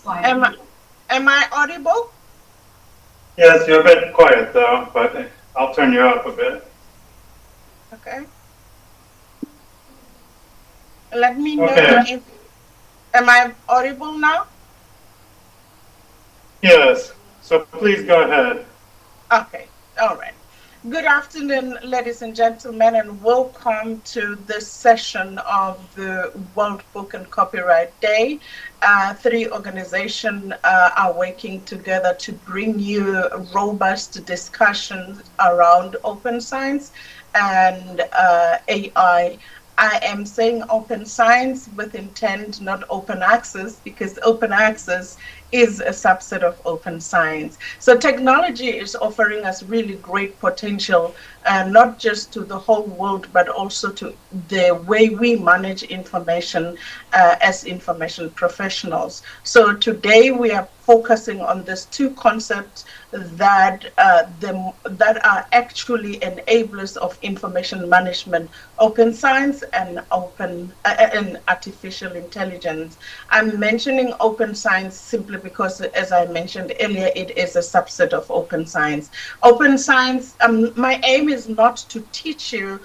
Am, am I audible? Yes, you're a bit quiet though, but I'll turn you up a bit. Okay. Let me know Okay. if, am I audible now? Yes. So please go ahead. Okay. All right. Good afternoon, ladies and gentlemen, and welcome to this session of the World Book and Copyright Day. Three organizations are working together to bring you robust discussions around open science and AI. I am saying open science with intent, not open access, because open access is a subset of open science. So technology is offering us really great potential, not just to the whole world, but also to the way we manage information as information professionals. So today we are focusing on these two concepts that are actually enablers of information management: open science and open and artificial intelligence. I'm mentioning open science simply because, as I mentioned earlier, it is a subset of open science. Open science, my aim is not to teach you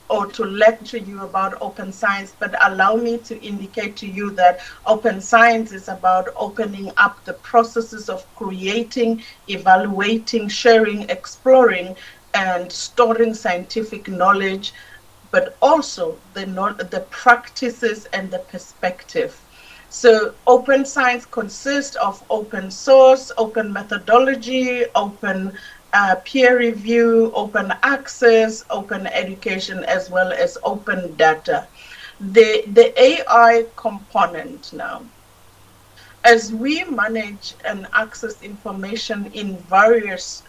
or to lecture you about open science, but allow me to indicate to you that open science is about opening up the processes of creating, evaluating, sharing, exploring, and storing scientific knowledge, but also the practices and the perspective. So open science consists of open source, open methodology, open peer review, open access, open education, as well as open data. The AI component now, as we manage and access information in various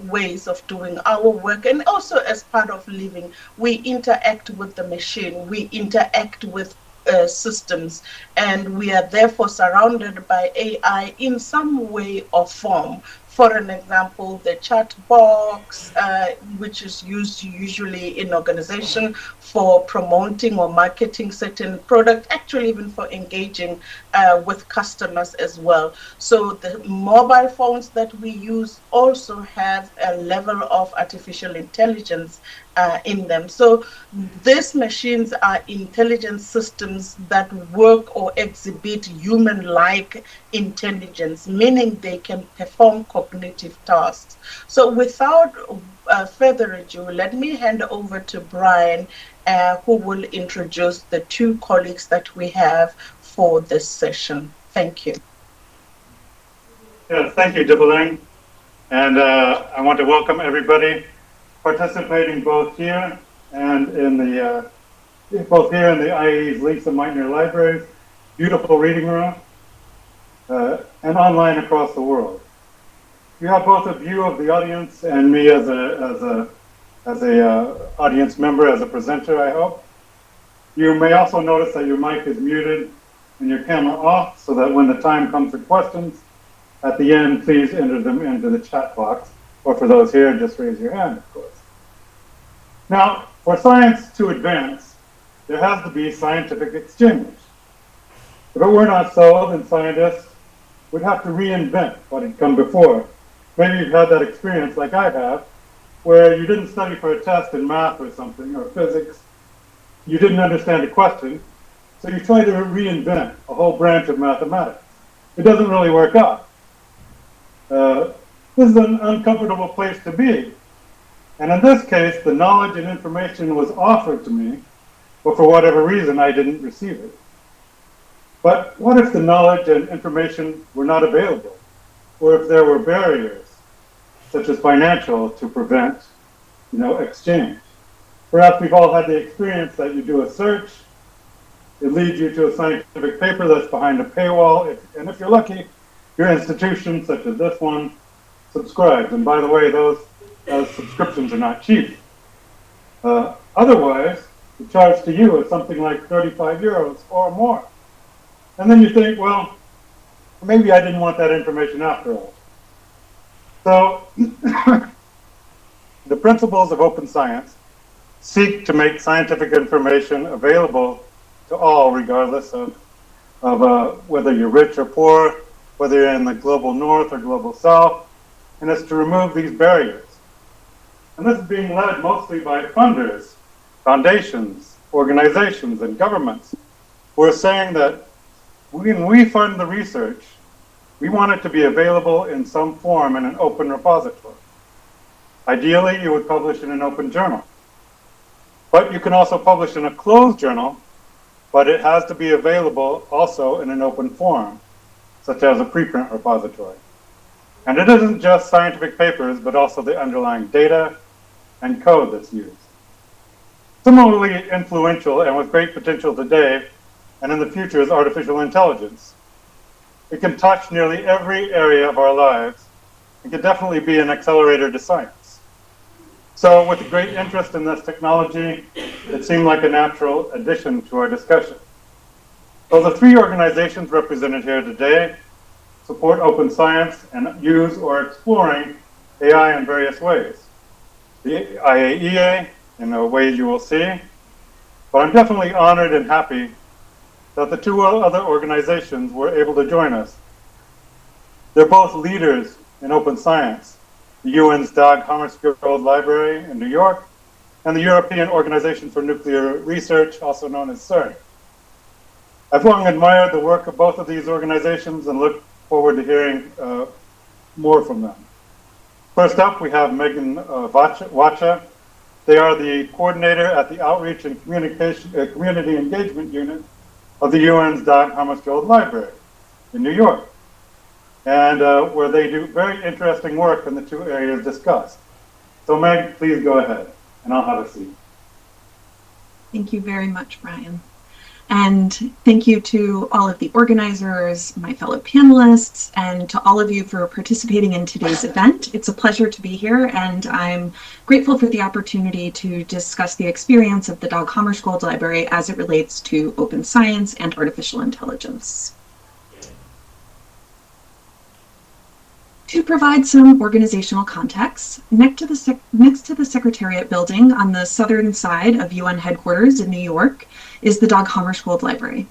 ways of doing our work, and also as part of living, we interact with the machine, we interact with systems, and we are therefore surrounded by AI in some way or form. For an example, the chat box, which is used usually in organization for promoting or marketing certain product, actually even for engaging with customers as well. So the mobile phones that we use also have a level of artificial intelligence in them. So these machines are intelligent systems that work or exhibit human-like intelligence, meaning they can perform cognitive tasks. So without further ado, let me hand over to Brian, who will introduce the two colleagues that we have for this session. Thank you. Yes, thank you, Dibbaling. And I want to welcome everybody participating both here and in both here in the IAE's Lisa Meitner Libraries, beautiful reading room, and online across the world. You have both a view of the audience and me as a audience member, as a presenter, I hope. You may also notice that your mic is muted and your camera off, so that when the time comes for questions, at the end, please enter them into the chat box, or for those here, just raise your hand, of course. Now, for science to advance, there has to be scientific exchange. If it were not so, then scientists would have to reinvent what had come before. Maybe you've had that experience like I have, where you didn't study for a test in math or something, or physics. You didn't understand a question, so you try to reinvent a whole branch of mathematics. It doesn't really work out. This is an uncomfortable place to be. And in this case, the knowledge and information was offered to me, but for whatever reason, I didn't receive it. But what if the knowledge and information were not available? Or if there were barriers, such as financial, to prevent, exchange? Perhaps we've all had the experience that you do a search, it leads you to a scientific paper that's behind a paywall, and if you're lucky, your institution, such as this one, subscribes. And by the way, those subscriptions are not cheap. Otherwise, the charge to you is something like 35 euros or more. And then you think, well, maybe I didn't want that information after all. So the principles of open science seek to make scientific information available to all, regardless of of whether you're rich or poor, whether you're in the global north or global south, and it's to remove these barriers. And this is being led mostly by funders, foundations, organizations, and governments who are saying that when we fund the research, we want it to be available in some form in an open repository. Ideally, you would publish in an open journal. But you can also publish in a closed journal, but it has to be available also in an open form, such as a preprint repository. And it isn't just scientific papers, but also the underlying data and code that's used. Similarly influential and with great potential today and in the future is artificial intelligence. It can touch nearly every area of our lives and can definitely be an accelerator to science. So with the great interest in this technology, it seemed like a natural addition to our discussion. So the three organizations represented here today support open science and use or exploring AI in various ways. The IAEA, in the ways you will see, but I'm definitely honored and happy that the two other organizations were able to join us. They're both leaders in open science, the UN's Dag Hammarskjöld Library in New York and the European Organization for Nuclear Research, also known as CERN. I've long admired the work of both of these organizations and look forward to hearing more from them. First up, we have Megan Wacha. They are the coordinator at the Outreach and Community Engagement Unit of the UN's Dag Hammarskjöld Library in New York, and where they do very interesting work in the two areas discussed. So Meg, please go ahead, and I'll have a seat. Thank you very much, Brian. And thank you to all of the organizers, my fellow panelists, and to all of you for participating in today's event. It's a pleasure to be here, and I'm grateful for the opportunity to discuss the experience of the Dag Hammarskjöld Library as it relates to open science and artificial intelligence. To provide some organizational context, next to the Secretariat building on the southern side of UN headquarters in New York is the Dag Hammarskjöld Library.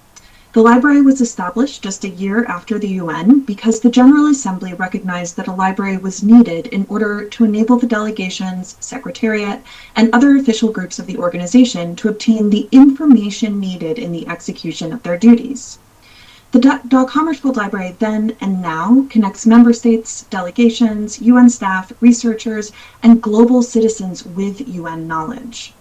The library was established just a year after the UN because the General Assembly recognized that a library was needed in order to enable the delegations, Secretariat, and other official groups of the organization to obtain the information needed in the execution of their duties. The Dag Hammarskjöld Library then and now connects member states, delegations, UN staff, researchers, and global citizens with UN knowledge.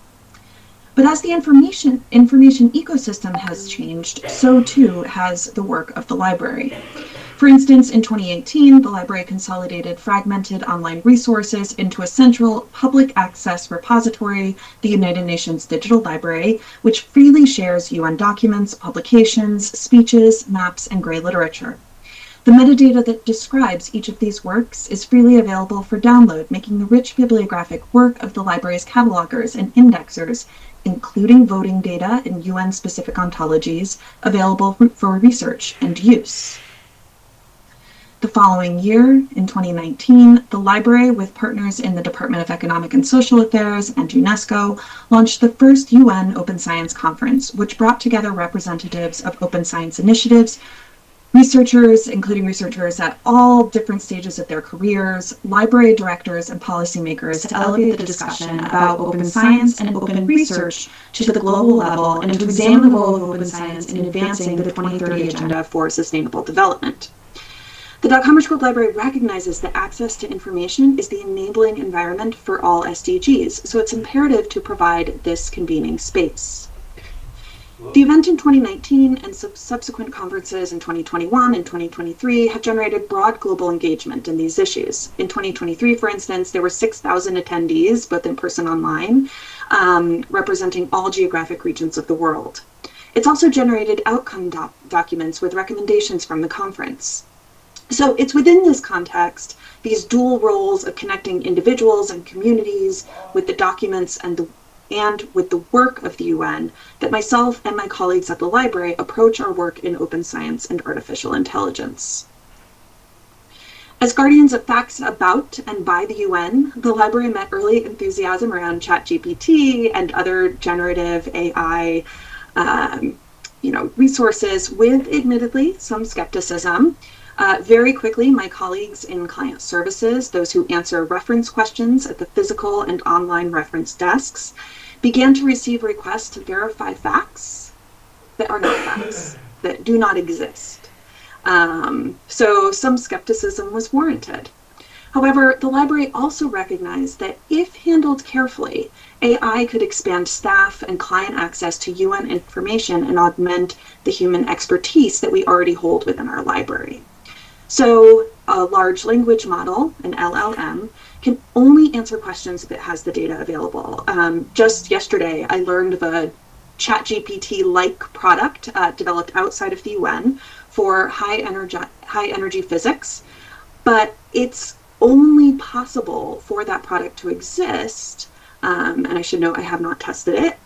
But as the information ecosystem has changed, so too has the work of the library. For instance, in 2018, the library consolidated fragmented online resources into a central public access repository, the United Nations Digital Library, which freely shares UN documents, publications, speeches, maps, and gray literature. The metadata that describes each of these works is freely available for download, making the rich bibliographic work of the library's catalogers and indexers, including voting data and UN-specific ontologies, available for research and use. The following year, in 2019, the library, with partners in the Department of Economic and Social Affairs and UNESCO, launched the first UN Open Science Conference, which brought together representatives of open science initiatives, researchers, including researchers at all different stages of their careers, library directors, and policymakers to elevate the discussion about open science and open research to the global level and to examine the role of open science in advancing the 2030 Agenda for Sustainable Development. The Dag Hammarskjöld Library recognizes that access to information is the enabling environment for all SDGs, so it's imperative to provide this convening space. The event in 2019 and subsequent conferences in 2021 and 2023 have generated broad global engagement in these issues. In 2023, for instance, there were 6,000 attendees, both in person and online, representing all geographic regions of the world. It's also generated outcome documents with recommendations from the conference. So it's within this context, these dual roles of connecting individuals and communities with the documents and with the work of the UN, that myself and my colleagues at the library approach our work in open science and artificial intelligence. As guardians of facts about and by the UN, the library met early enthusiasm around ChatGPT and other generative AI resources with admittedly some skepticism. Very quickly, my colleagues in client services, those who answer reference questions at the physical and online reference desks, began to receive requests to verify facts that are not facts, that do not exist. So some skepticism was warranted. However, the library also recognized that if handled carefully, AI could expand staff and client access to UN information and augment the human expertise that we already hold within our library. So a large language model, an LLM, can only answer questions if it has the data available. Just yesterday, I learned of a ChatGPT-like product developed outside of the UN for high energy physics, but it's only possible for that product to exist, and I should note I have not tested it,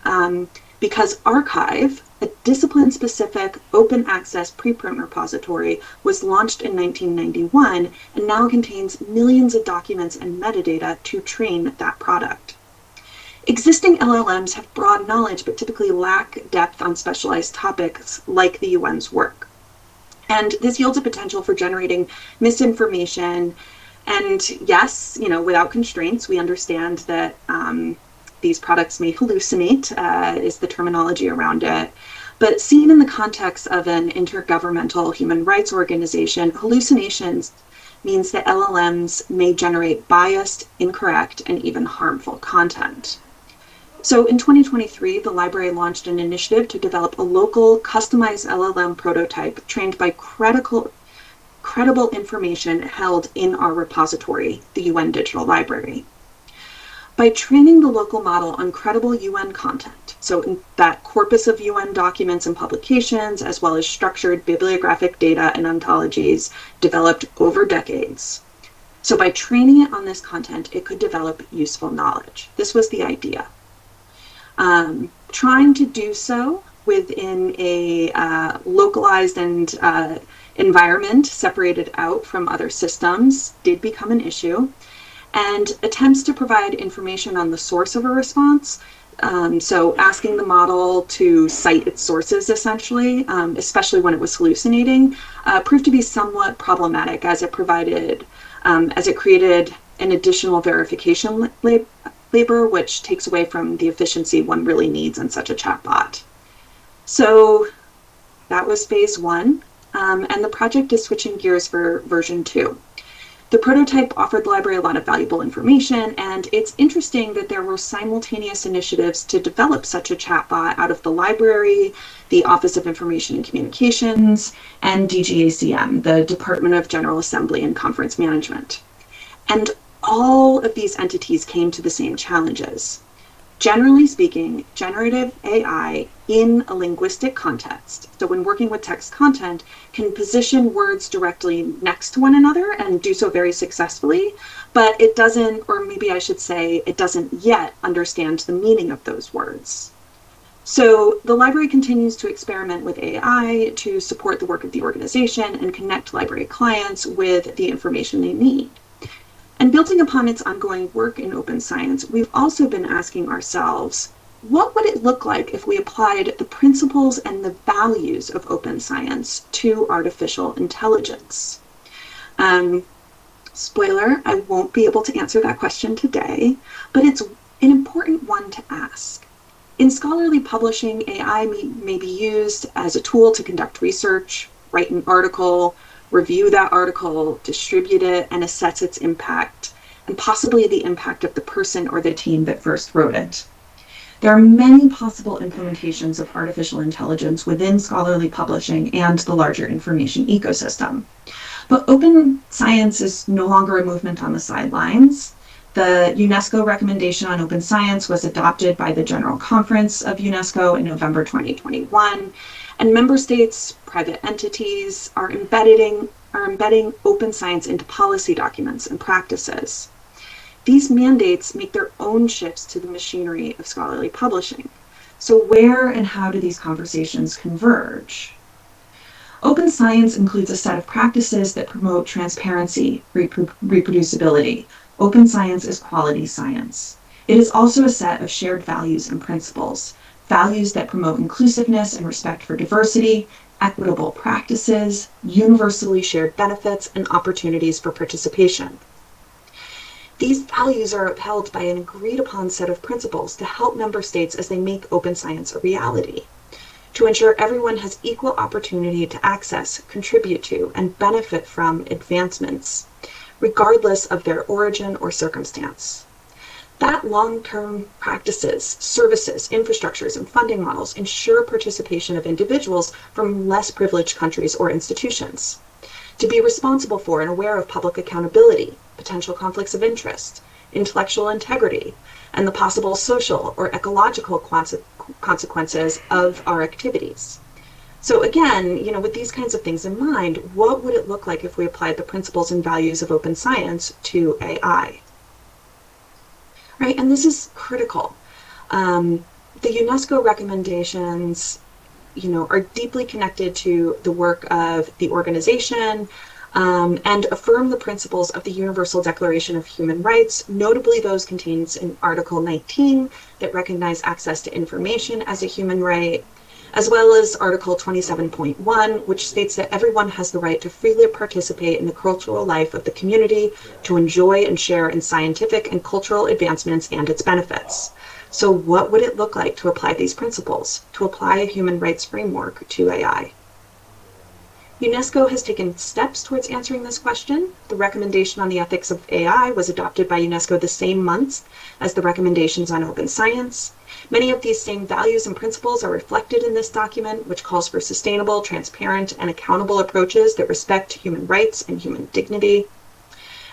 because arXiv, a discipline-specific open access preprint repository, was launched in 1991 and now contains millions of documents and metadata to train that product. Existing LLMs have broad knowledge but typically lack depth on specialized topics like the UN's work. And this yields a potential for generating misinformation. And yes, without constraints, we understand that these products may hallucinate, is the terminology around it. But seen in the context of an intergovernmental human rights organization, hallucinations means that LLMs may generate biased, incorrect, and even harmful content. So in 2023, the library launched an initiative to develop a local, customized LLM prototype trained by credible information held in our repository, the UN Digital Library. By training the local model on credible UN content, so in that corpus of UN documents and publications, as well as structured bibliographic data and ontologies developed over decades. So by training it on this content, it could develop useful knowledge. This was the idea. Trying to do so within a localized and environment separated out from other systems did become an issue, and attempts to provide information on the source of a response, so asking the model to cite its sources essentially, especially when it was hallucinating, proved to be somewhat problematic as it created an additional verification labor, which takes away from the efficiency one really needs in such a chatbot. So that was phase one. And the project is switching gears for version 2. The prototype offered the library a lot of valuable information, and it's interesting that there were simultaneous initiatives to develop such a chatbot out of the library, the Office of Information and Communications, and DGACM, the Department of General Assembly and Conference Management. And all of these entities came to the same challenges. Generally speaking, generative AI in a linguistic context, so when working with text content, can position words directly next to one another and do so very successfully, but it doesn't, or maybe I should say, it doesn't yet understand the meaning of those words. So the library continues to experiment with AI to support the work of the organization and connect library clients with the information they need. And building upon its ongoing work in open science, we've also been asking ourselves, what would it look like if we applied the principles and the values of open science to artificial intelligence? Spoiler, I won't be able to answer that question today, but it's an important one to ask. In scholarly publishing, AI may be used as a tool to conduct research, write an article, review that article, distribute it, and assess its impact, and possibly the impact of the person or the team that first wrote it. There are many possible implementations of artificial intelligence within scholarly publishing and the larger information ecosystem. But open science is no longer a movement on the sidelines. The UNESCO recommendation on open science was adopted by the General Conference of UNESCO in November 2021, and member states, private entities are embedding open science into policy documents and practices. These mandates make their own shifts to the machinery of scholarly publishing. So where and how do these conversations converge? Open science includes a set of practices that promote transparency, reproducibility. Open science is quality science. It is also a set of shared values and principles, values that promote inclusiveness and respect for diversity, equitable practices, universally shared benefits, and opportunities for participation. These values are upheld by an agreed-upon set of principles to help member states as they make open science a reality, to ensure everyone has equal opportunity to access, contribute to, and benefit from advancements, regardless of their origin or circumstance. That long-term practices, services, infrastructures, and funding models ensure participation of individuals from less privileged countries or institutions. To be responsible for and aware of public accountability, potential conflicts of interest, intellectual integrity, and the possible social or ecological consequences of our activities. So again, with these kinds of things in mind, what would it look like if we applied the principles and values of open science to AI? Right, and this is critical. The UNESCO recommendations, are deeply connected to the work of the organization and affirm the principles of the Universal Declaration of Human Rights, notably those contained in Article 19 that recognize access to information as a human right, as well as Article 27.1, which states that everyone has the right to freely participate in the cultural life of the community, to enjoy and share in scientific and cultural advancements and its benefits. So what would it look like to apply these principles, to apply a human rights framework to AI? UNESCO has taken steps towards answering this question. The recommendation on the ethics of AI was adopted by UNESCO the same month as the recommendations on open science. Many of these same values and principles are reflected in this document, which calls for sustainable, transparent, and accountable approaches that respect human rights and human dignity.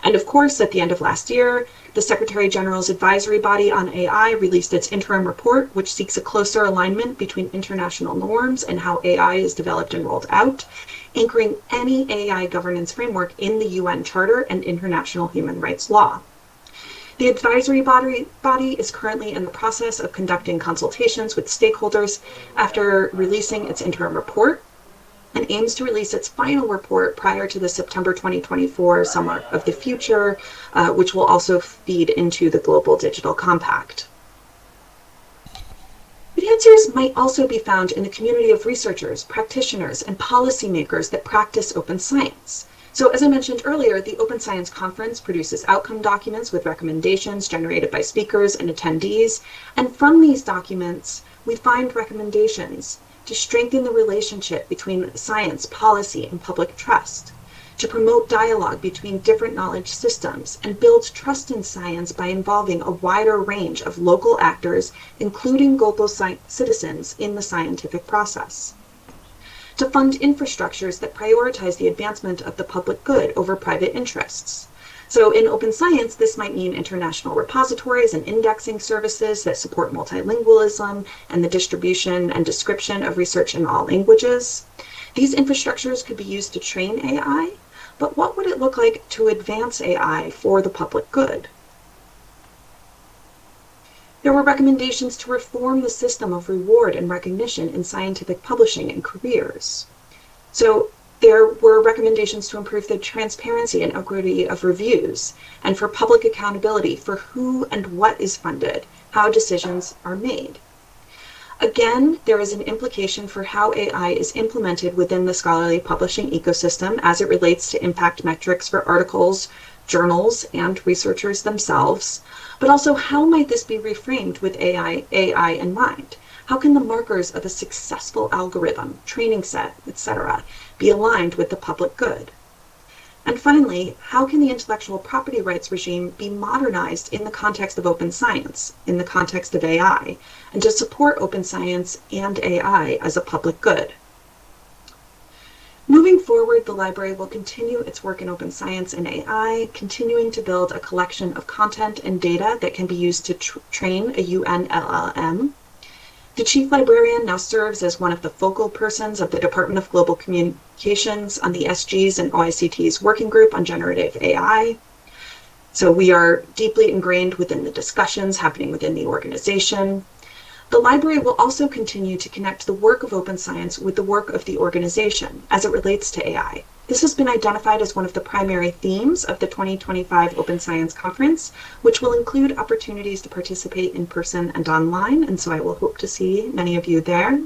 And of course, at the end of last year, the Secretary General's advisory body on AI released its interim report, which seeks a closer alignment between international norms and how AI is developed and rolled out, anchoring any AI governance framework in the UN Charter and international human rights law. The advisory body is currently in the process of conducting consultations with stakeholders after releasing its interim report, and aims to release its final report prior to the September 2024 Summer of the Future, which will also feed into the Global Digital Compact. But answers might also be found in the community of researchers, practitioners, and policymakers that practice open science. So as I mentioned earlier, the Open Science Conference produces outcome documents with recommendations generated by speakers and attendees, and from these documents, we find recommendations to strengthen the relationship between science, policy, and public trust, to promote dialogue between different knowledge systems, and build trust in science by involving a wider range of local actors, including global citizens, in the scientific process, to fund infrastructures that prioritize the advancement of the public good over private interests. So in open science, this might mean international repositories and indexing services that support multilingualism and the distribution and description of research in all languages. These infrastructures could be used to train AI, but what would it look like to advance AI for the public good? There were recommendations to reform the system of reward and recognition in scientific publishing and careers. So there were recommendations to improve the transparency and equity of reviews, and for public accountability for who and what is funded, how decisions are made. Again, there is an implication for how AI is implemented within the scholarly publishing ecosystem as it relates to impact metrics for articles, journals, and researchers themselves, but also how might this be reframed with AI in mind? How can the markers of a successful algorithm, training set, etc., be aligned with the public good? And finally, how can the intellectual property rights regime be modernized in the context of open science, in the context of AI, and to support open science and AI as a public good? Moving forward, the library will continue its work in open science and AI, continuing to build a collection of content and data that can be used to train a UN LLM. The chief librarian now serves as one of the focal persons of the Department of Global Communications on the SG's and OICT's working group on generative AI. So we are deeply ingrained within the discussions happening within the organization. The library will also continue to connect the work of open science with the work of the organization as it relates to AI, This has been identified as one of the primary themes of the 2025 Open Science Conference, which will include opportunities to participate in person and online, and so I will hope to see many of you there.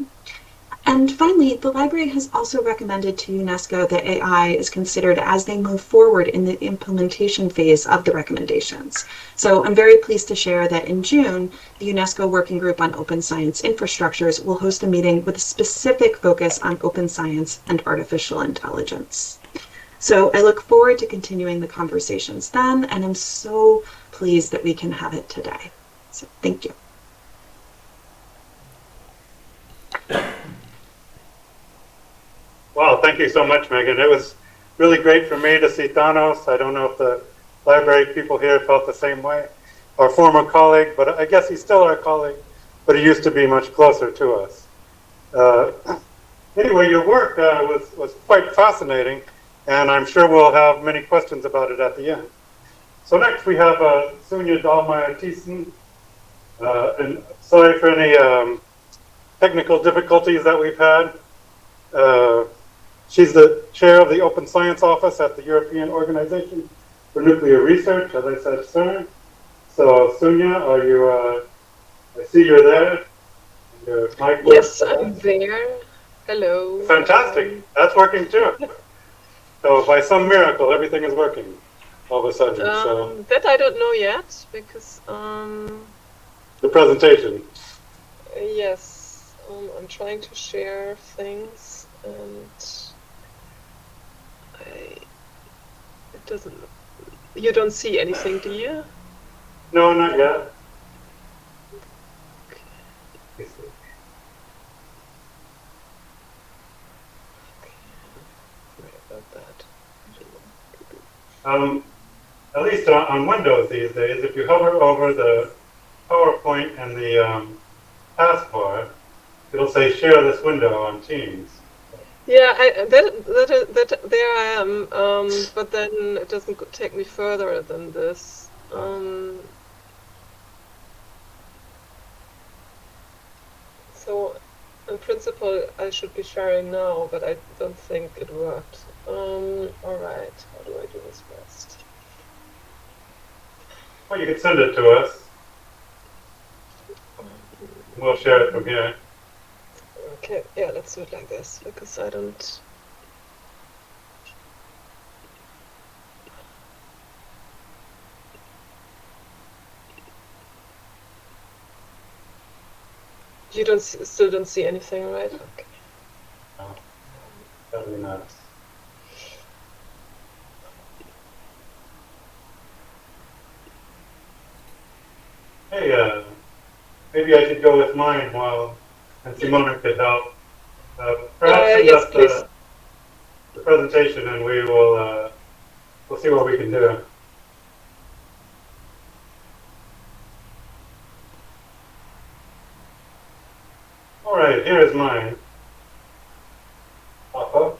And finally, the library has also recommended to UNESCO that AI is considered as they move forward in the implementation phase of the recommendations. So I'm very pleased to share that in June, the UNESCO Working Group on Open Science Infrastructures will host a meeting with a specific focus on open science and artificial intelligence. So I look forward to continuing the conversations then, and I'm so pleased that we can have it today. So thank you. Wow, thank you so much, Megan. It was really great for me to see Thanos. I don't know if the library people here felt the same way. Our former colleague, but I guess he's still our colleague, but he used to be much closer to us. Anyway, your work was quite fascinating, and I'm sure we'll have many questions about it at the end. So next we have Sunya Dahlmeyer-Thiessen. And sorry for any technical difficulties that we've had. She's the chair of the Open Science Office at the European Organization for Nuclear Research, as I said, CERN. So, Sunya, are you, I see you're there. Your mic yes, I'm there. Hello. Fantastic. That's working too. So, by some miracle, everything is working all of a sudden. So that I don't know yet, because... the presentation. Yes, I'm trying to share things, and... it doesn't. You don't see anything, do you? No, not yet. Okay. Sorry about that. At least on Windows these days, if you hover over the PowerPoint and the taskbar, it'll say share this window on Teams. Yeah, there I am, but then it doesn't take me further than this. So, in principle, I should be sharing now, but I don't think it worked. Alright, how do I do this best? Well, you can send it to us. We'll share it from here. Okay, yeah, let's do it like this, because I don't... You don't see, still don't see anything, right? Okay. No, that'd be nice. Hey, maybe I should go with mine while, and Simona could help. Perhaps send yes, us please. the presentation, and we will we'll see what we can do. All right, here is mine. Pop up.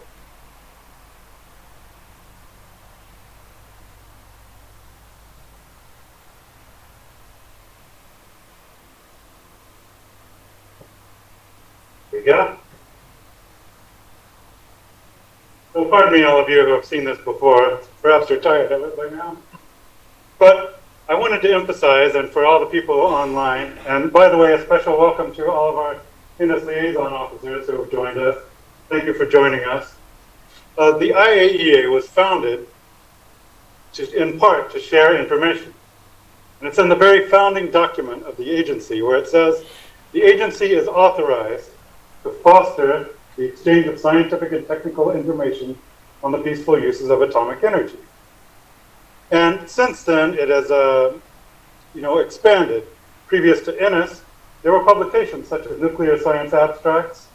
Here we go. So pardon me, all of you who have seen this before. Perhaps you're tired of it by now. But I wanted to emphasize, and for all the people online, and by the way, a special welcome to all of our INES liaison officers who have joined us. Thank you for joining us. The IAEA was founded in part to share information. And it's in the very founding document of the agency where it says, the agency is authorized to foster the exchange of scientific and technical information on the peaceful uses of atomic energy. And since then, it has expanded. Previous to INES, there were publications such as Nuclear Science Abstracts,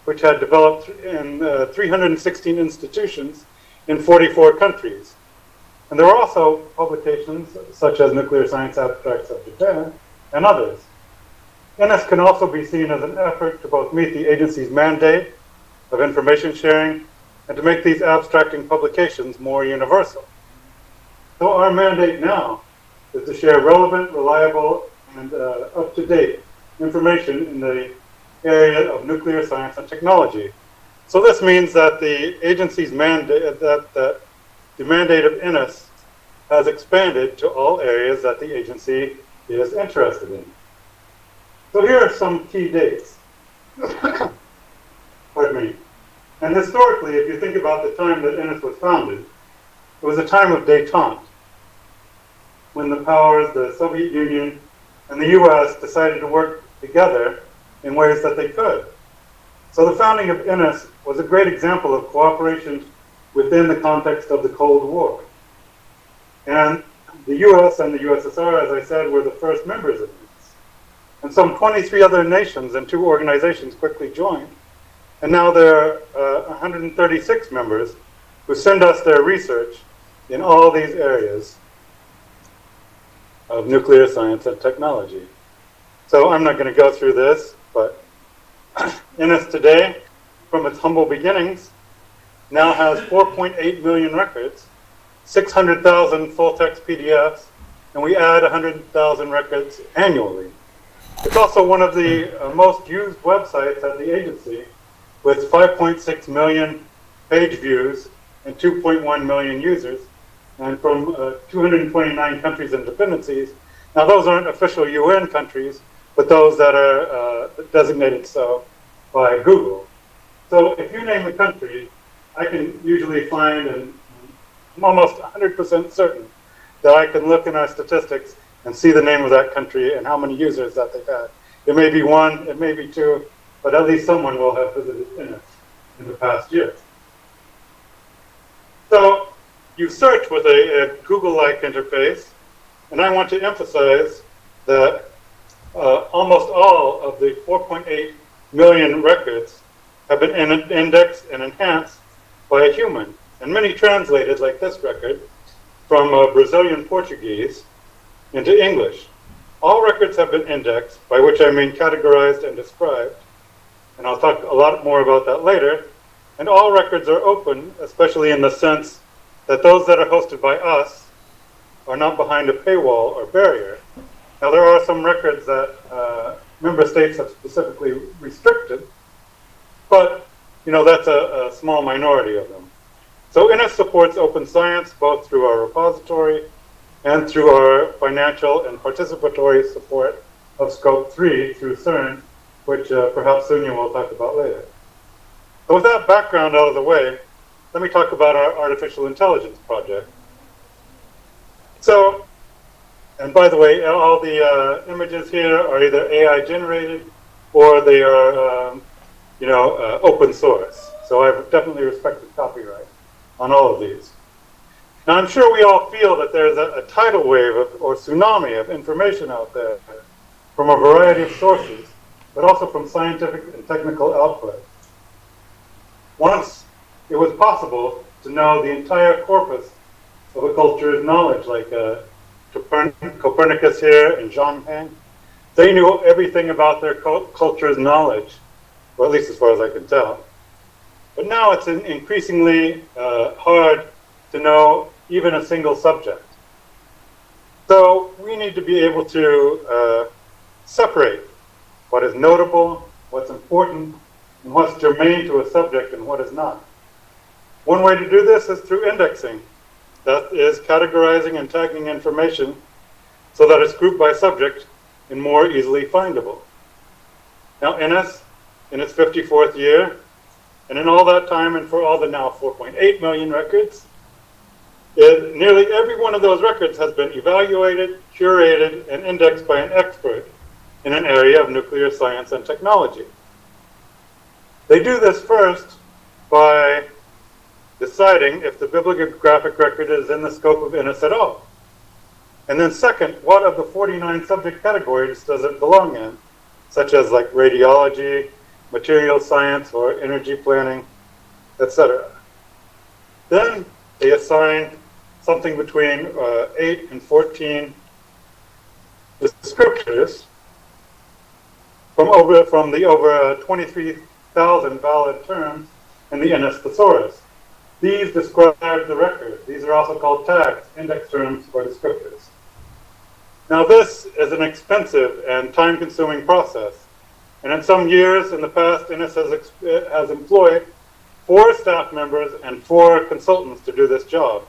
which had developed in 316 institutions in 44 countries. And there were also publications such as Nuclear Science Abstracts of Japan and others. INES can also be seen as an effort to both meet the agency's mandate of information sharing and to make these abstracting publications more universal. So our mandate now is to share relevant, reliable, and up-to-date information in the area of nuclear science and technology. So this means that the agency's mandate, that the mandate of INIS has expanded to all areas that the agency is interested in. So here are some key dates. Pardon me. And historically, if you think about the time that INIS was founded, it was a time of détente, when the powers, the Soviet Union and the US, decided to work together in ways that they could. So the founding of INIS was a great example of cooperation within the context of the Cold War. And the US and the USSR, as I said, were the first members of INIS. And some 23 other nations and 2 organizations quickly joined. And now there are 136 members who send us their research in all these areas of nuclear science and technology. So I'm not going to go through this, but INIS today, from its humble beginnings, now has 4.8 million records, 600,000 full-text PDFs, and we add 100,000 records annually. It's also one of the most used websites at the agency, with 5.6 million page views and 2.1 million users, and from 229 countries and dependencies. Now those aren't official UN countries, but those that are designated so by Google. So if you name a country, I can usually find, and I'm almost 100% certain that I can look in our statistics and see the name of that country and how many users that they've had. It may be 1, it may be 2, but at least someone will have visited INIS in the past year. So you search with a Google-like interface, and I want to emphasize that almost all of the 4.8 million records have been indexed and enhanced by a human, and many translated, like this record, from Brazilian Portuguese into English. All records have been indexed, by which I mean categorized and described, and I'll talk a lot more about that later. And all records are open, especially in the sense that those that are hosted by us are not behind a paywall or barrier. Now there are some records that member states have specifically restricted, but that's a small minority of them. So INIS supports open science both through our repository and through our financial and participatory support of Scope 3 through CERN, which perhaps Sunya will talk about later. So with that background out of the way, let me talk about our artificial intelligence project. So, and by the way, all the images here are either AI generated or they are, open source. So I've definitely respected copyright on all of these. Now I'm sure we all feel that there's a tidal wave or tsunami of information out there from a variety of sources, but also from scientific and technical output. Once it was possible to know the entire corpus of a culture's knowledge, like Copernicus here and Zhang Heng. They knew everything about their culture's knowledge, or at least as far as I can tell. But now it's increasingly hard to know even a single subject. So we need to be able to separate what is notable, what's important, and what's germane to a subject and what is not. One way to do this is through indexing. That is categorizing and tagging information so that it's grouped by subject and more easily findable. Now INIS, in its 54th year, and in all that time and for all the now 4.8 million records, nearly every one of those records has been evaluated, curated, and indexed by an expert in an area of nuclear science and technology. They do this first by deciding if the bibliographic record is in the scope of INIS at all. And then second, what of the 49 subject categories does it belong in, such as like radiology, material science, or energy planning, etc. Then they assign something between 8 and 14 descriptors from the over 23,000 valid terms in the INIS thesaurus. These describe the record. These are also called tags, index terms, or descriptors. Now this is an expensive and time-consuming process, and in some years in the past, INIS has employed 4 staff members and 4 consultants to do this job,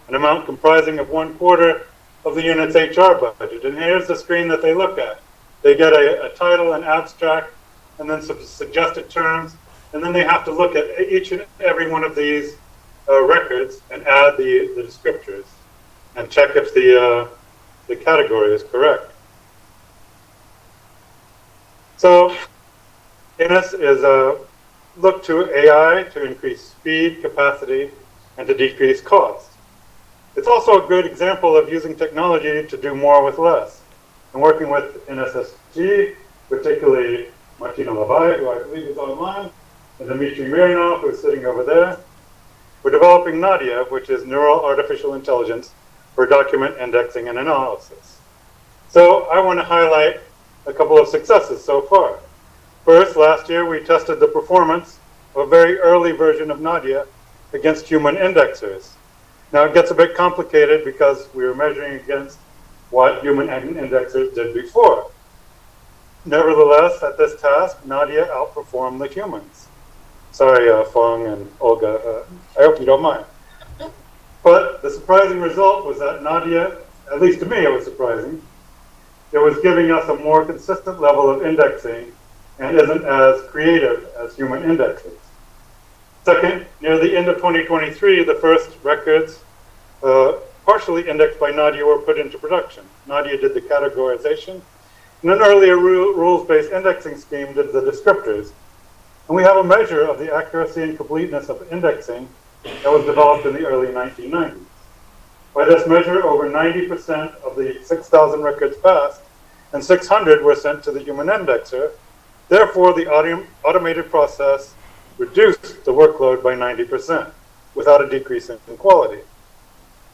an amount comprising of 1/4 of the unit's HR budget. And here's the screen that they look at. They get a title, an abstract, and then some suggested terms, and then they have to look at each and every one of these records and add the descriptors and check if the category is correct. So INIS is a look to AI to increase speed, capacity, and to decrease cost. It's also a good example of using technology to do more with less. And working with NSSG, particularly Martina Labai, who I believe is online, and Dmitry Mironov, who's sitting over there, we're developing Nadia, which is neural artificial intelligence for document indexing and analysis. So I want to highlight a couple of successes so far. First, last year we tested the performance of a very early version of Nadia against human indexers. Now it gets a bit complicated because we were measuring against what human indexers did before. Nevertheless, at this task, Nadia outperformed the humans. Sorry, Fong and Olga, I hope you don't mind. But the surprising result was that Nadia, at least to me it was surprising, it was giving us a more consistent level of indexing and isn't as creative as human indexers. Second, near the end of 2023, the first records partially indexed by Nadia were put into production. Nadia did the categorization, and an earlier rules-based indexing scheme did the descriptors. And we have a measure of the accuracy and completeness of indexing that was developed in the early 1990s. By this measure, over 90% of the 6,000 records passed, and 600 were sent to the human indexer. Therefore, the automated process reduced the workload by 90% without a decrease in quality.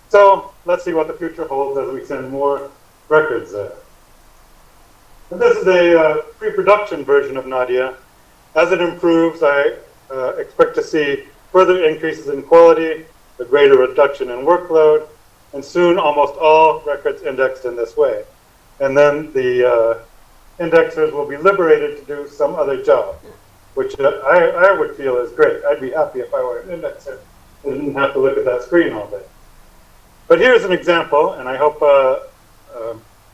So let's see what the future holds as we send more records there. And this is a pre-production version of Nadia. As it improves, I expect to see further increases in quality, a greater reduction in workload, and soon almost all records indexed in this way. And then the indexers will be liberated to do some other job, which I would feel is great. I'd be happy if I were an indexer and didn't have to look at that screen all day. But here's an example, and I hope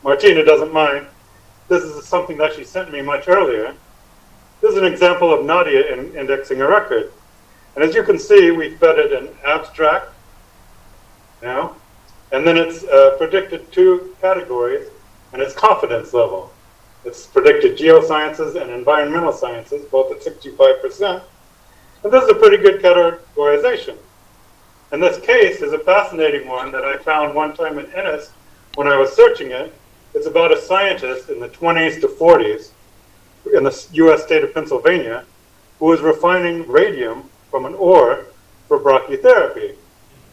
Martina doesn't mind. This is something that she sent me much earlier. This is an example of Nadia indexing a record. And as you can see, we fed it an abstract now, and then it's predicted 2 categories and its confidence level. It's predicted geosciences and environmental sciences, both at 65%. And this is a pretty good categorization. And this case is a fascinating one that I found one time in INIS when I was searching it. It's about a scientist in the 20s to 40s in the US state of Pennsylvania who was refining radium from an ore for brachytherapy.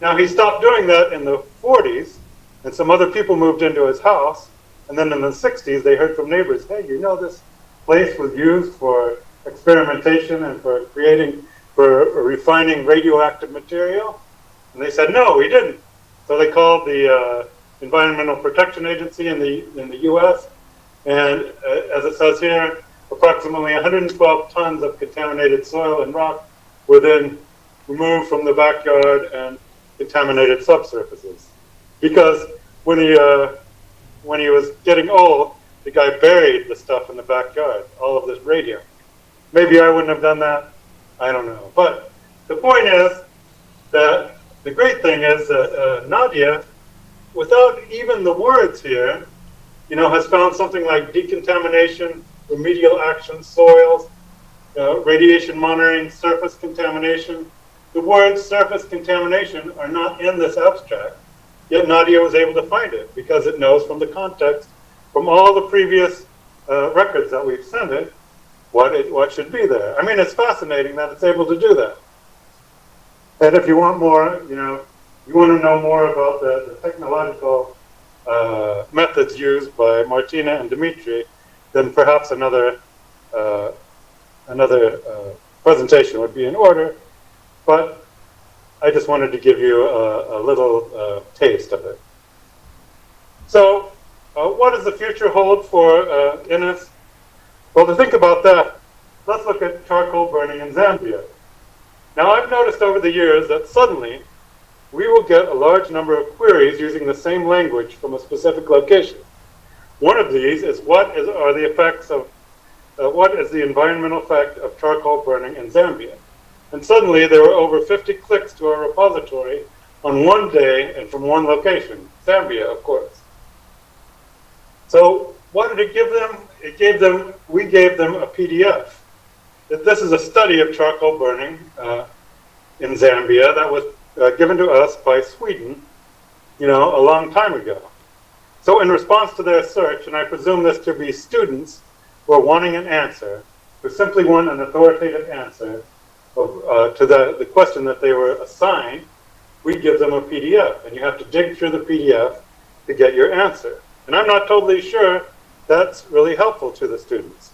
Now he stopped doing that in the 40s, and some other people moved into his house, and then in the 60s they heard from neighbors, hey, you know this place was used for experimentation and for refining radioactive material? And they said, no, we didn't. So they called the Environmental Protection Agency in the US, and as it says here, approximately 112 tons of contaminated soil and rock were then removed from the backyard and contaminated subsurfaces. Because when he was getting old, the guy buried the stuff in the backyard, all of this radium. Maybe I wouldn't have done that, I don't know. But the point is that the great thing is that Nadia, without even the words here, has found something like decontamination, remedial action, soils, radiation monitoring, surface contamination. The words surface contamination are not in this abstract, yet Nadia was able to find it because it knows from the context, from all the previous records that we've sent it, what should be there. I mean, it's fascinating that it's able to do that. And if you want more, you want to know more about the technological methods used by Martina and Dmitry, then perhaps another presentation would be in order. But I just wanted to give you a little taste of it. So what does the future hold for INIS? Well, to think about that, let's look at charcoal burning in Zambia. Now, I've noticed over the years that suddenly we will get a large number of queries using the same language from a specific location. One of these is what is the environmental effect of charcoal burning in Zambia? And suddenly there were over 50 clicks to our repository on one day and from one location, Zambia, of course. So what did it give them? We gave them a PDF. This is a study of charcoal burning in Zambia that was given to us by Sweden, a long time ago. So in response to their search, and I presume this to be students who are wanting an answer, who simply want an authoritative answer to the question that they were assigned, we give them a PDF, and you have to dig through the PDF to get your answer. And I'm not totally sure that's really helpful to the students.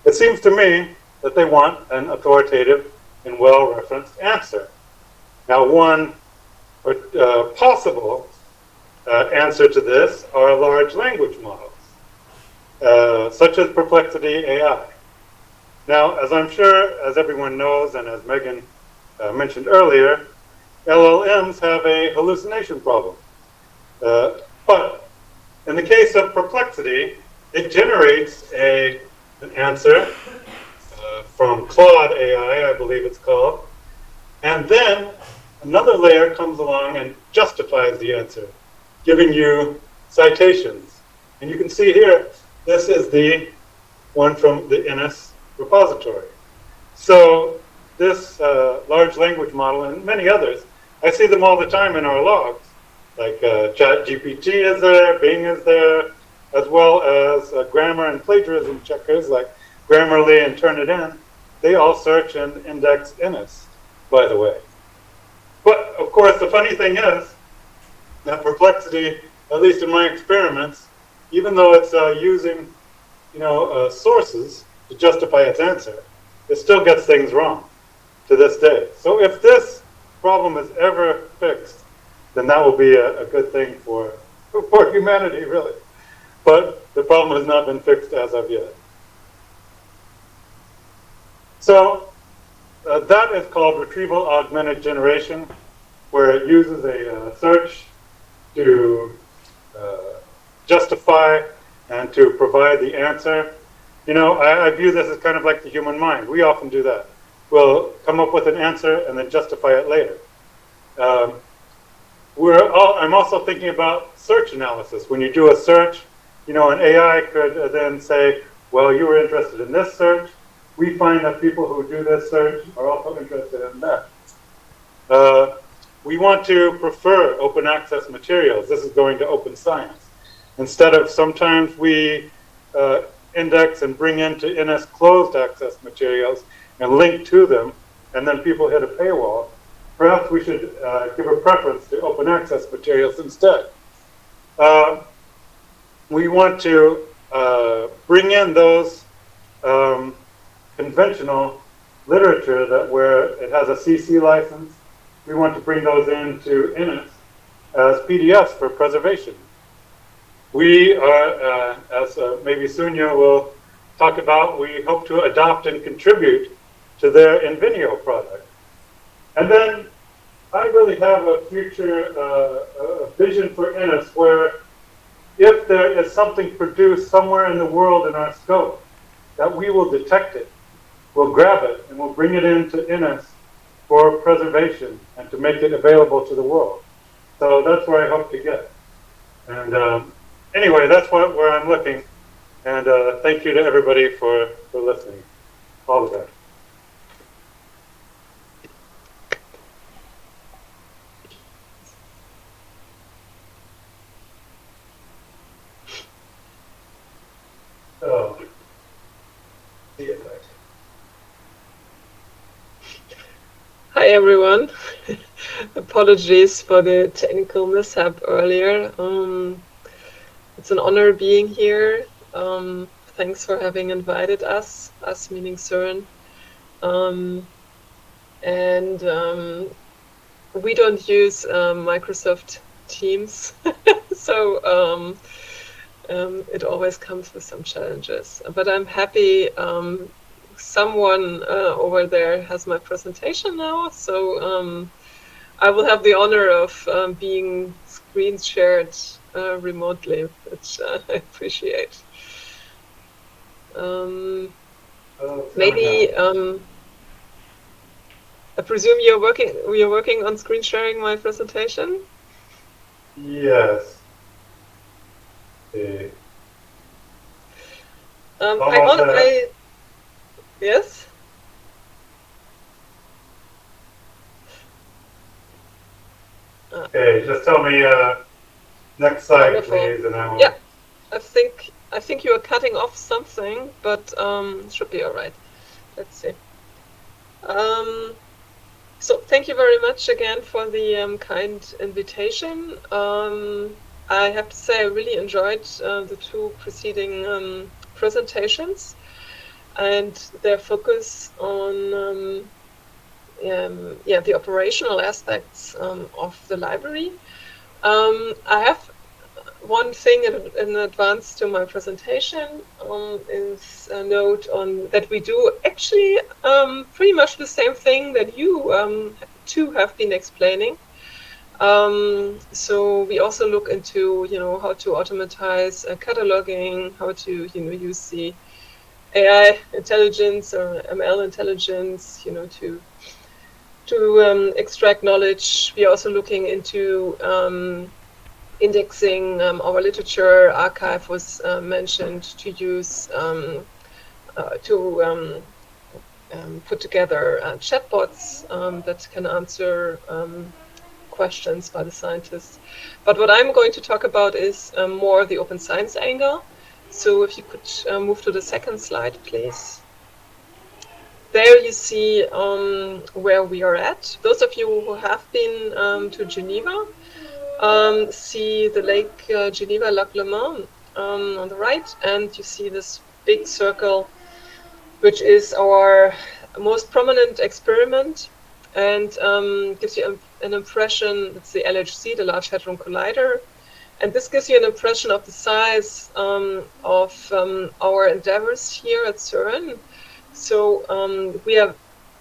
It seems to me that they want an authoritative and well-referenced answer. Now, one possible answer to this are large language models, such as Perplexity AI. Now, as I'm sure, as everyone knows, and as Megan mentioned earlier, LLMs have a hallucination problem. But in the case of Perplexity, it generates an answer from Claude AI, I believe it's called, and then another layer comes along and justifies the answer, giving you citations. And you can see here, this is the one from the INIS repository. So this large language model and many others, I see them all the time in our logs, like ChatGPT is there, Bing is there, as well as grammar and plagiarism checkers like Grammarly and Turnitin. They all search and index INIS, by the way. But of course, the funny thing is that Perplexity, at least in my experiments, even though it's using, sources to justify its answer, it still gets things wrong to this day. So if this problem is ever fixed, then that will be a good thing for humanity, really. But the problem has not been fixed as of yet. So that is called retrieval augmented generation, where it uses a search to justify and to provide the answer. I view this as kind of like the human mind. We often do that. We'll come up with an answer and then justify it later. I'm also thinking about search analysis. When you do a search, an AI could then say, well, you were interested in this search. We find that people who do this search are also interested in that. We want to prefer open access materials. This is going to open science. Instead of sometimes we index and bring into INIS closed access materials and link to them, and then people hit a paywall, perhaps we should give a preference to open access materials instead. We want to bring in those conventional literature where it has a CC license. We want to bring those into INIS as PDFs for preservation. We are, as maybe Sunya will talk about, we hope to adopt and contribute to their Invenio product. And then I really have a future vision for INIS where if there is something produced somewhere in the world in our scope, that we will detect it, we'll grab it, and we'll bring it into INIS for preservation and to make it available to the world. So that's where I hope to get. And anyway, that's where I'm looking. And thank you to everybody for listening. All of that. Hi everyone. Apologies for the technical mishap earlier. It's an honor being here. Thanks for having invited us meaning Søren. We don't use Microsoft Teams, so it always comes with some challenges. But I'm happy someone over there has my presentation now, so I will have the honor of being screen shared remotely, which I appreciate. Maybe I presume you're working on screen sharing my presentation? Yes. Yes? Okay, just tell me next slide, Wonderful. please, and I will. Yeah, I think you are cutting off something, but it should be all right. Let's see. So thank you very much again for the kind invitation. I have to say I really enjoyed the two preceding presentations and their focus on the operational aspects of the library. I have one thing in advance to my presentation is a note on that we do actually pretty much the same thing that you two have been explaining. So we also look into how to automatize cataloging, how to use the AI intelligence or ML intelligence to extract knowledge. We are also looking into indexing our literature. Archive was mentioned to use to put together chatbots that can answer questions by the scientists. But what I'm going to talk about is more the open science angle. So if you could move to the second slide, please. There you see where we are at. Those of you who have been to Geneva see the Lake Geneva, Lac Léman on the right, and you see this big circle, which is our most prominent experiment, and gives you an impression. It's the LHC, the Large Hadron Collider, and this gives you an impression of the size of our endeavors here at CERN. So we are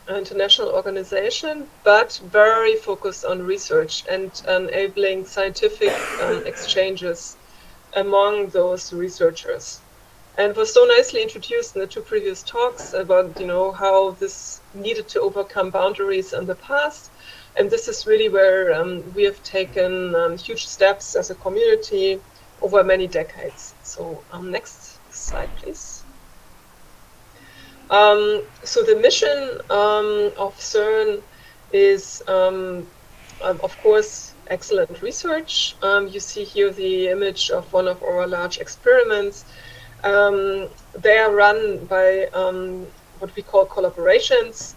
an international organization, but very focused on research and enabling scientific exchanges among those researchers. And was so nicely introduced in the two previous talks about how this needed to overcome boundaries in the past. And this is really where we have taken huge steps as a community over many decades. So next slide, please. So the mission of CERN is, of course, excellent research. You see here the image of one of our large experiments. They are run by what we call collaborations.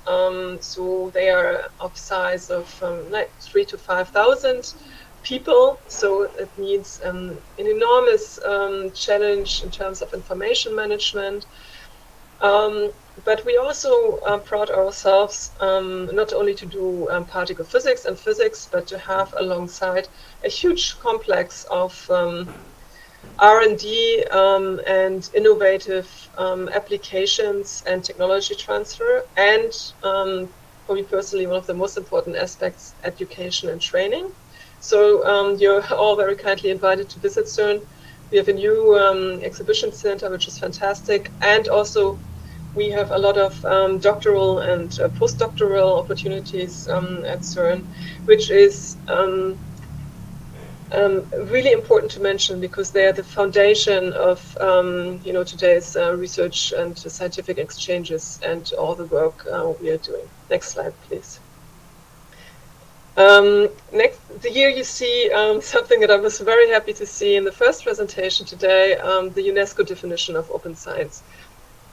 So they are of size of like 3,000 to 5,000 people. So it needs an enormous challenge in terms of information management. But we also proud ourselves not only to do particle physics and physics, but to have alongside a huge complex of R&D and innovative applications and technology transfer, and for me personally, one of the most important aspects, education and training. So you're all very kindly invited to visit CERN. We have a new exhibition center, which is fantastic, and also we have a lot of doctoral and postdoctoral opportunities at CERN, which is really important to mention because they are the foundation of today's research and scientific exchanges and all the work we are doing. Next slide, please. Here you see something that I was very happy to see in the first presentation today, the UNESCO definition of open science.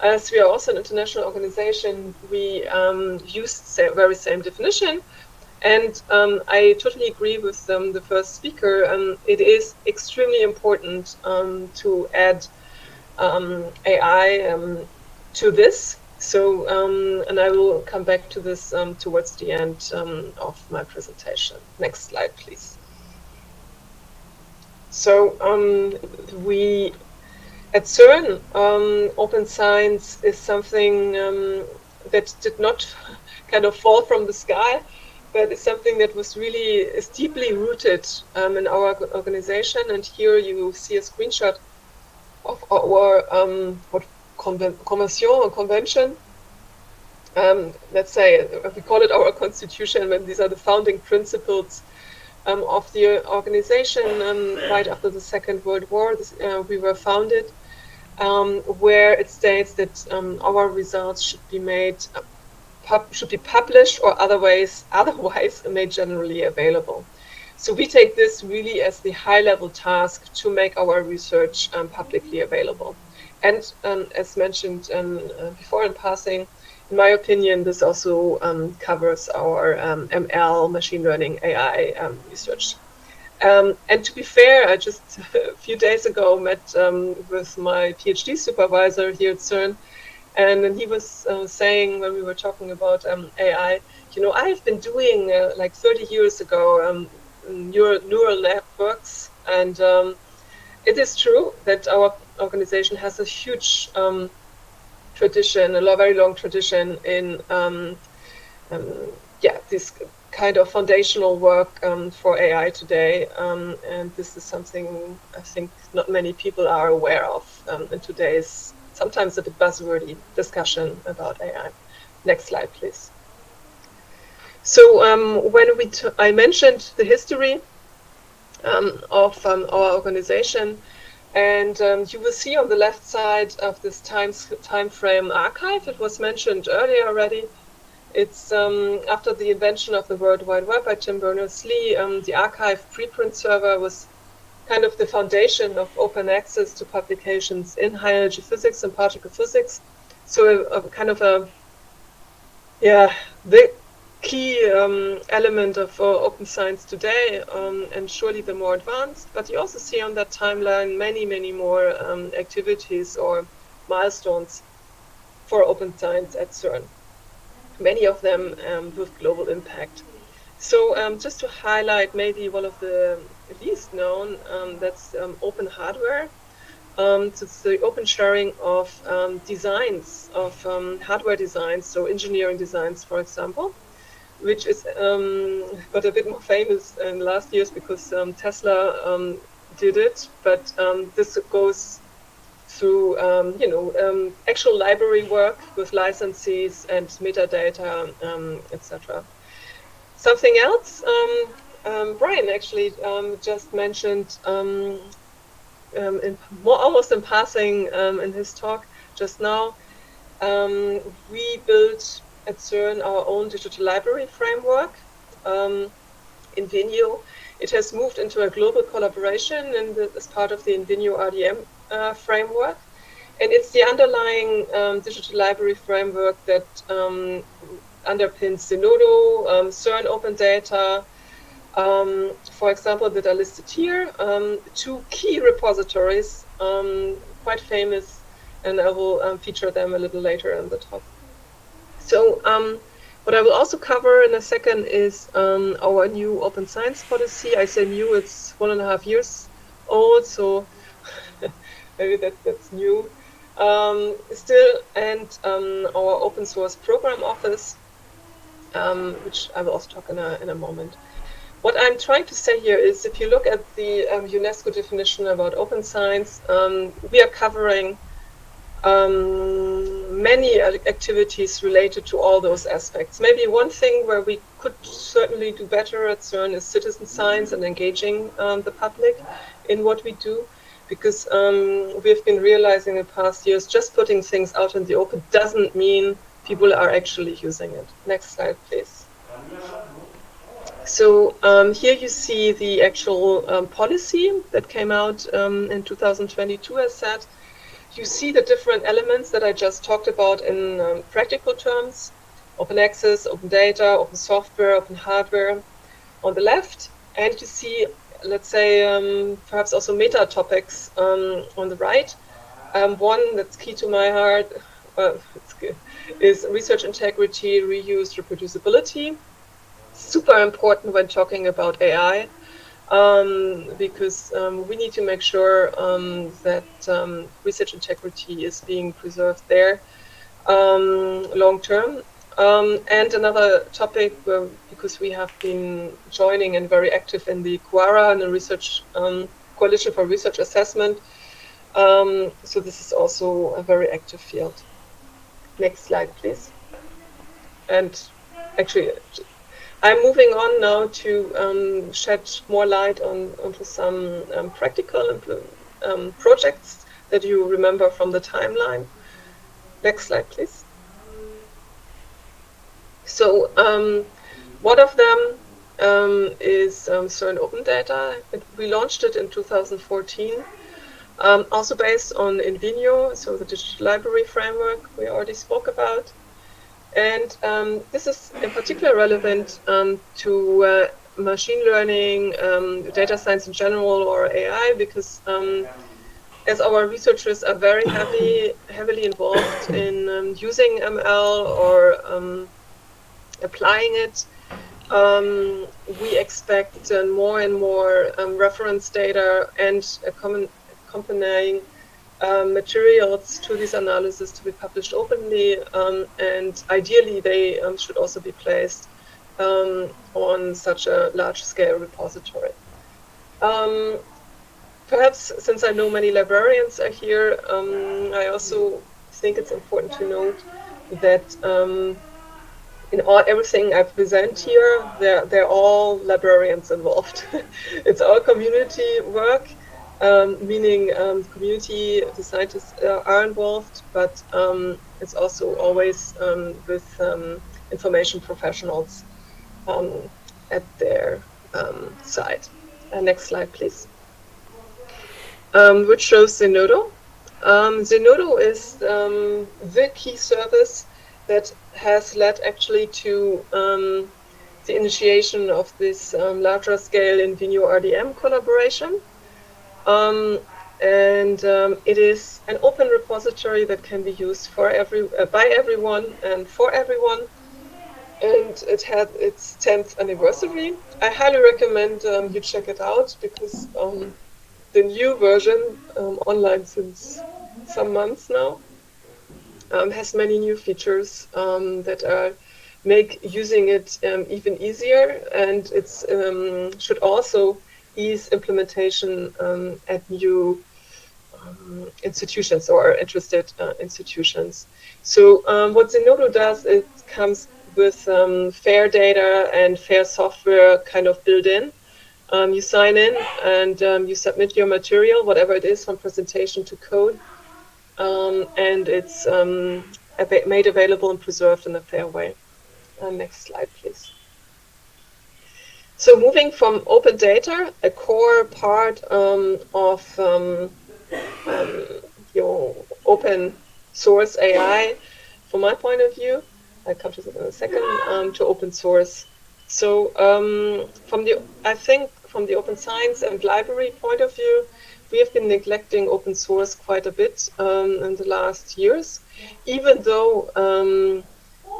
As we are also an international organization, we use the very same definition. And I totally agree with the first speaker. It is extremely important to add AI to this. So, and I will come back to this towards the end of my presentation. Next slide, please. So At CERN, open science is something that did not kind of fall from the sky, but it's something that is deeply rooted in our organization. And here you see a screenshot of our convention. Let's say we call it our constitution, when these are the founding principles of the organization. Right after the Second World War, we were founded, where it states that our results should be published or otherwise made generally available. So we take this really as the high-level task to make our research publicly available. And as mentioned before in passing, in my opinion, this also covers our ML, machine learning, AI research. And to be fair, I just a few days ago met with my PhD supervisor here at CERN, and then he was saying, when we were talking about AI, I've been doing like 30 years ago neural networks, and it is true that our organization has a huge tradition, very long tradition in this kind of foundational work for AI today, and this is something I think not many people are aware of in today's sometimes a bit buzzwordy discussion about AI. Next slide, please. So when I mentioned the history of our organization, and you will see on the left side of this time frame archive. It was mentioned earlier already. It's after the invention of the World Wide Web by Tim Berners-Lee. The archive preprint server was kind of the foundation of open access to publications in high energy physics and particle physics. So the key element of open science today, and surely the more advanced. But you also see on that timeline many more activities or milestones for open science at CERN. Many of them with global impact. So just to highlight maybe one of the least known, that's open hardware. So it's the open sharing of designs, of hardware designs, so engineering designs, for example, which is got a bit more famous in the last years because Tesla did it, but this goes through actual library work with licenses and metadata, etc. Something else, Brian actually just mentioned almost in passing in his talk just now. We built at CERN our own digital library framework, Invenio. It has moved into a global collaboration and as part of the Invenio RDM framework. And it's the underlying digital library framework that underpins Zenodo, CERN Open Data, for example, that are listed here. Two key repositories, quite famous, and I will feature them a little later in the talk. So what I will also cover in a second is our new open science policy. I say new, it's 1.5 years old, so maybe that's new still, and our open source program office, which I will also talk in a moment. What I'm trying to say here is, if you look at the UNESCO definition about open science, we are covering many activities related to all those aspects. Maybe one thing where we could certainly do better at CERN is citizen science and engaging the public in what we do, because we've been realizing in past years just putting things out in the open doesn't mean people are actually using it. Next slide, please. So here you see the actual policy that came out in 2022, as said. You see the different elements that I just talked about in practical terms: open access, open data, open software, open hardware on the left. And you see, let's say, perhaps also meta topics on the right. One that's key to my heart is research integrity, reuse, reproducibility. Super important when talking about AI. because we need to make sure that research integrity is being preserved there long term. And another topic, because we have been joining and very active in the QARA, and the Research Coalition for Research Assessment. So this is also a very active field. Next slide, please. And actually, I'm moving on now to shed more light onto some practical projects that you remember from the timeline. Next slide, please. So one of them is CERN Open Data. We launched it in 2014, also based on Invenio, so the digital library framework we already spoke about. And this is in particular relevant to machine learning, data science in general, or AI, because as our researchers are very heavily involved in using ML or applying it, we expect more and more reference data and accompanying materials to this analysis to be published openly, and ideally they should also be placed on such a large-scale repository. Perhaps since I know many librarians are here, I also think it's important to note that in everything I present here, they're all librarians involved. It's all community work, meaning community, the scientists are involved, but it's also always with information professionals at their side. Next slide, please. Which shows Zenodo. Zenodo is the key service that has led actually to the initiation of this larger scale Invenio RDM collaboration. It is an open repository that can be used for by everyone and for everyone. And it had its 10th anniversary. I highly recommend you check it out, because the new version, online since some months now, has many new features that make using it even easier, and it should also ease implementation at new institutions or interested institutions. So what Zenodo does, it comes with FAIR data and FAIR software kind of built in. You sign in and you submit your material, whatever it is, from presentation to code, and it's made available and preserved in a fair way. Next slide, please. So moving from open data, a core part of your open source AI, from my point of view, I'll come to that in a second, to open source. So I think from the open science and library point of view, we have been neglecting open source quite a bit in the last years, even though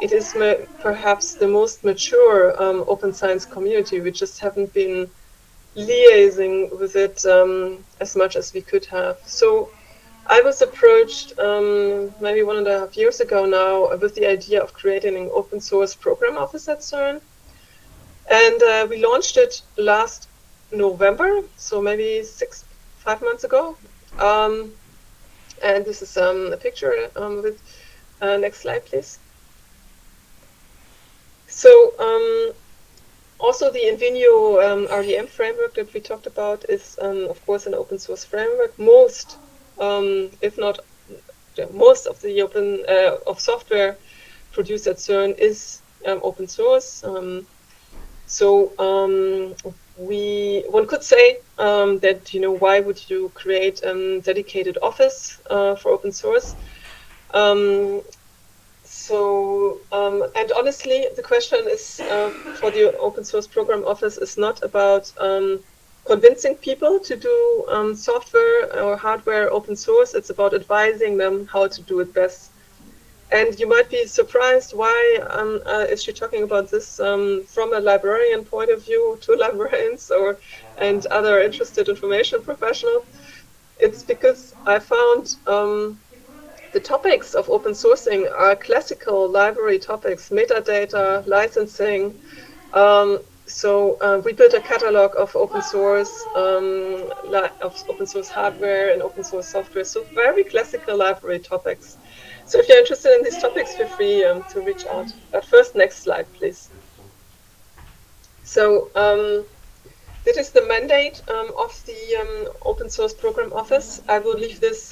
it is perhaps the most mature open science community. We just haven't been liaising with it as much as we could have. So I was approached maybe 1.5 years ago now with the idea of creating an open source program office at CERN. And we launched it last November, so maybe 5 months ago. And this is a picture with, next slide, please. So also the Invenio RDM framework that we talked about is, of course, an open source framework. Most, if not most of the open of software produced at CERN is open source. So one could say that, why would you create a dedicated office for open source? And honestly, the question is for the open source program office is not about convincing people to do software or hardware open source. It's about advising them how to do it best. And you might be surprised why is she talking about this from a librarian point of view to librarians and other interested information professionals. It's because I found the topics of open sourcing are classical library topics: metadata, licensing. So we built a catalog of open source hardware and open source software. So very classical library topics. So if you're interested in these topics, feel free to reach out. But first, next slide, please. So this is the mandate of the Open Source Program Office. I will leave this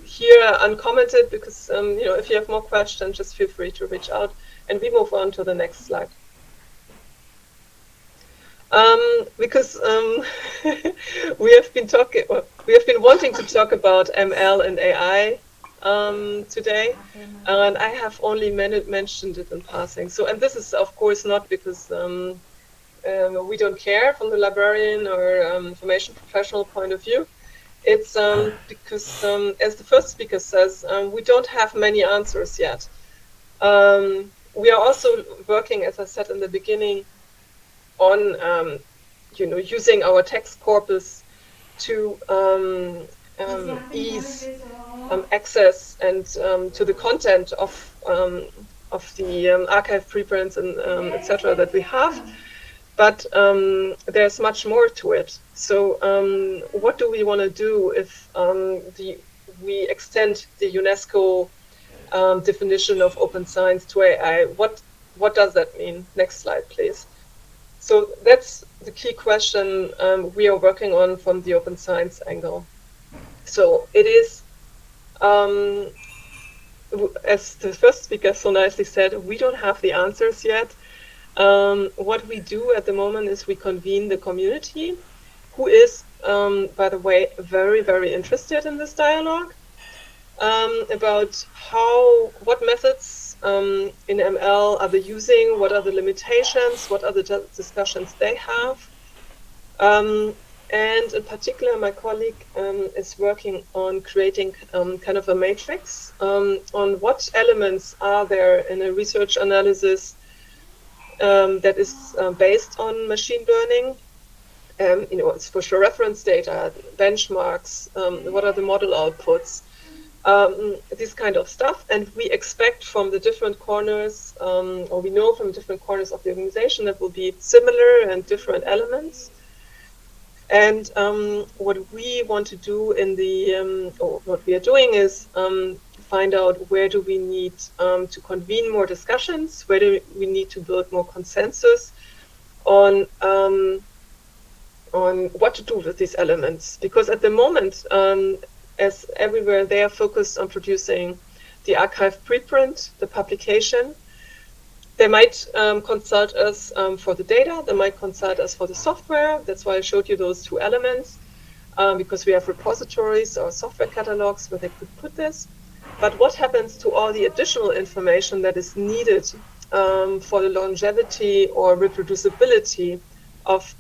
here uncommented because if you have more questions, just feel free to reach out. And we move on to the next slide. Because we have been wanting to talk about ML and AI today, and I have only mentioned it in passing. So, and this is of course not because we don't care from the librarian or information professional point of view. It's because, as the first speaker says, we don't have many answers yet. We are also working, as I said in the beginning, on using our text corpus to ease access and to the content of the archive preprints and etc. that we have, but there's much more to it. So what do we want to do if we extend the UNESCO definition of open science to AI? What does that mean? Next slide, please. So that's the key question we are working on from the open science angle. So it is, as the first speaker so nicely said, we don't have the answers yet. What we do at the moment is we convene the community, who is, by the way, very, very interested in this dialogue about what methods in ML are they using, what are the limitations, what are the discussions they have. And in particular, my colleague is working on creating kind of a matrix on what elements are there in a research analysis that is based on machine learning. It's for sure reference data, benchmarks, what are the model outputs, this kind of stuff. And we expect from the different corners, or we know from different corners of the organization that will be similar and different elements. And what we want to do or what we are doing is find out where do we need to convene more discussions, where do we need to build more consensus on what to do with these elements. Because at the moment, as everywhere, they are focused on producing the archive preprint, the publication. They might consult us for the data, they might consult us for the software. That's why I showed you those two elements, because we have repositories or software catalogs where they could put this. But what happens to all the additional information that is needed for the longevity or reproducibility of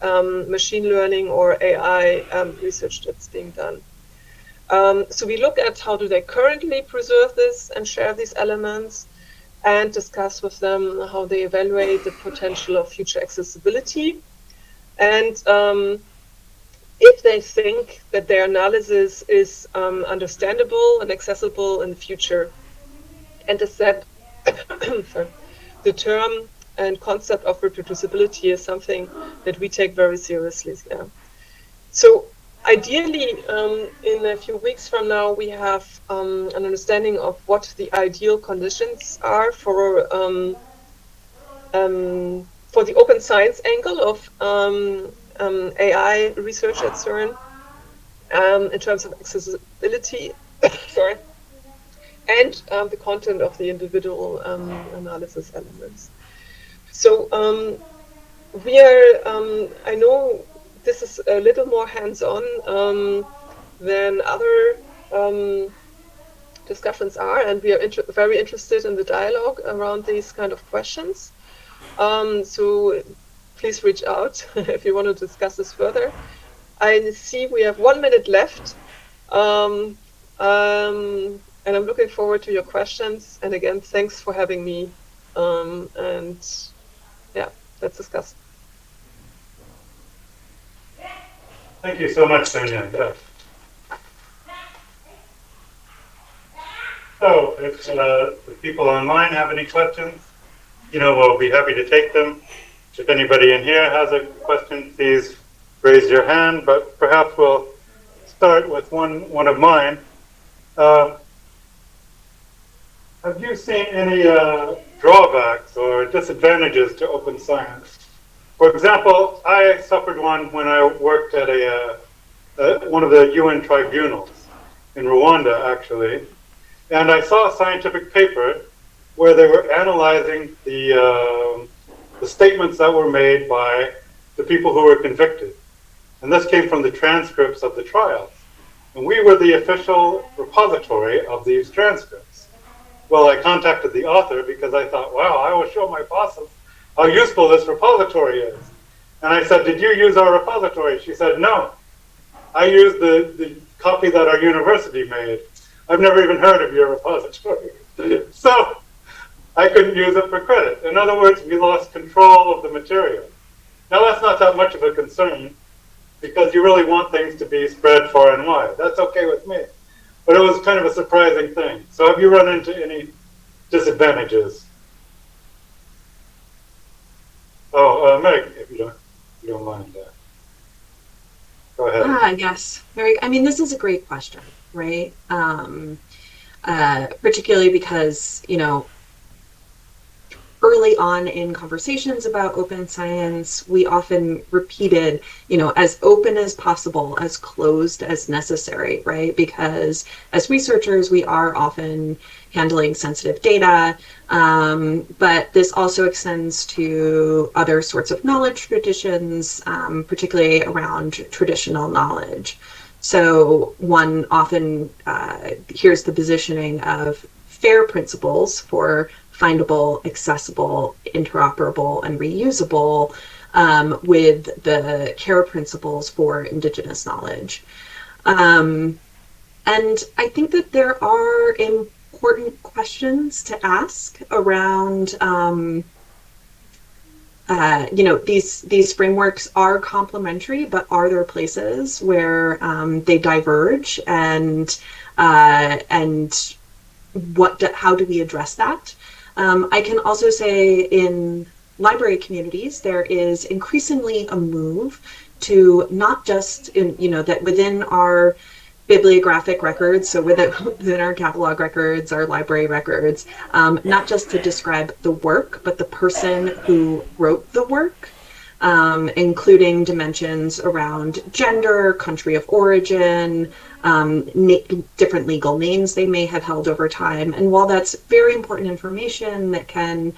machine learning or AI research that's being done? So we look at how do they currently preserve this and share these elements, and discuss with them how they evaluate the potential of future accessibility. And if they think that their analysis is understandable and accessible in the future. And as said, the term and concept of reproducibility is something that we take very seriously. Yeah. So ideally, in a few weeks from now, we have an understanding of what the ideal conditions are for the open science angle of AI research at CERN in terms of accessibility, sorry, and the content of the individual analysis elements. So we are, I know this is a little more hands-on than other discussions are, and we are very interested in the dialogue around these kind of questions. So please reach out if you want to discuss this further. I see we have 1 minute left, and And I'm looking forward to your questions. And again, thanks for having me. And yeah, let's discuss. Thank you so much, Sonia. Yeah. So, if the people online have any questions, we'll be happy to take them. If anybody in here has a question, please raise your hand, but perhaps we'll start with one of mine. Have you seen any drawbacks or disadvantages to open science? For example, I suffered one when I worked at one of the UN tribunals in Rwanda, actually, and I saw a scientific paper where they were analyzing the statements that were made by the people who were convicted. And this came from the transcripts of the trials. And we were the official repository of these transcripts. Well, I contacted the author because I thought, wow, I will show my bosses how useful this repository is. And I said, did you use our repository? She said, no. I used the copy that our university made. I've never even heard of your repository. So I couldn't use it for credit. In other words, we lost control of the material. Now, that's not that much of a concern because you really want things to be spread far and wide. That's okay with me. But it was kind of a surprising thing. So have you run into any disadvantages? Oh, Meg, if you don't mind that. Go ahead. Yes. This is a great question, right? Particularly because, early on in conversations about open science, we often repeated, as open as possible, as closed as necessary, right? Because as researchers, we are often handling sensitive data, but this also extends to other sorts of knowledge traditions, particularly around traditional knowledge. So one often hears the positioning of FAIR principles for findable, accessible, interoperable, and reusable, with the CARE principles for Indigenous knowledge. And I think that there are important questions to ask around, these frameworks are complementary, but are there places where they diverge, and how do we address that? I can also say in library communities, there is increasingly a move to not just that within our bibliographic records, so within our catalog records, our library records, not just to describe the work, but the person who wrote the work, including dimensions around gender, country of origin, different legal names they may have held over time. And while that's very important information that can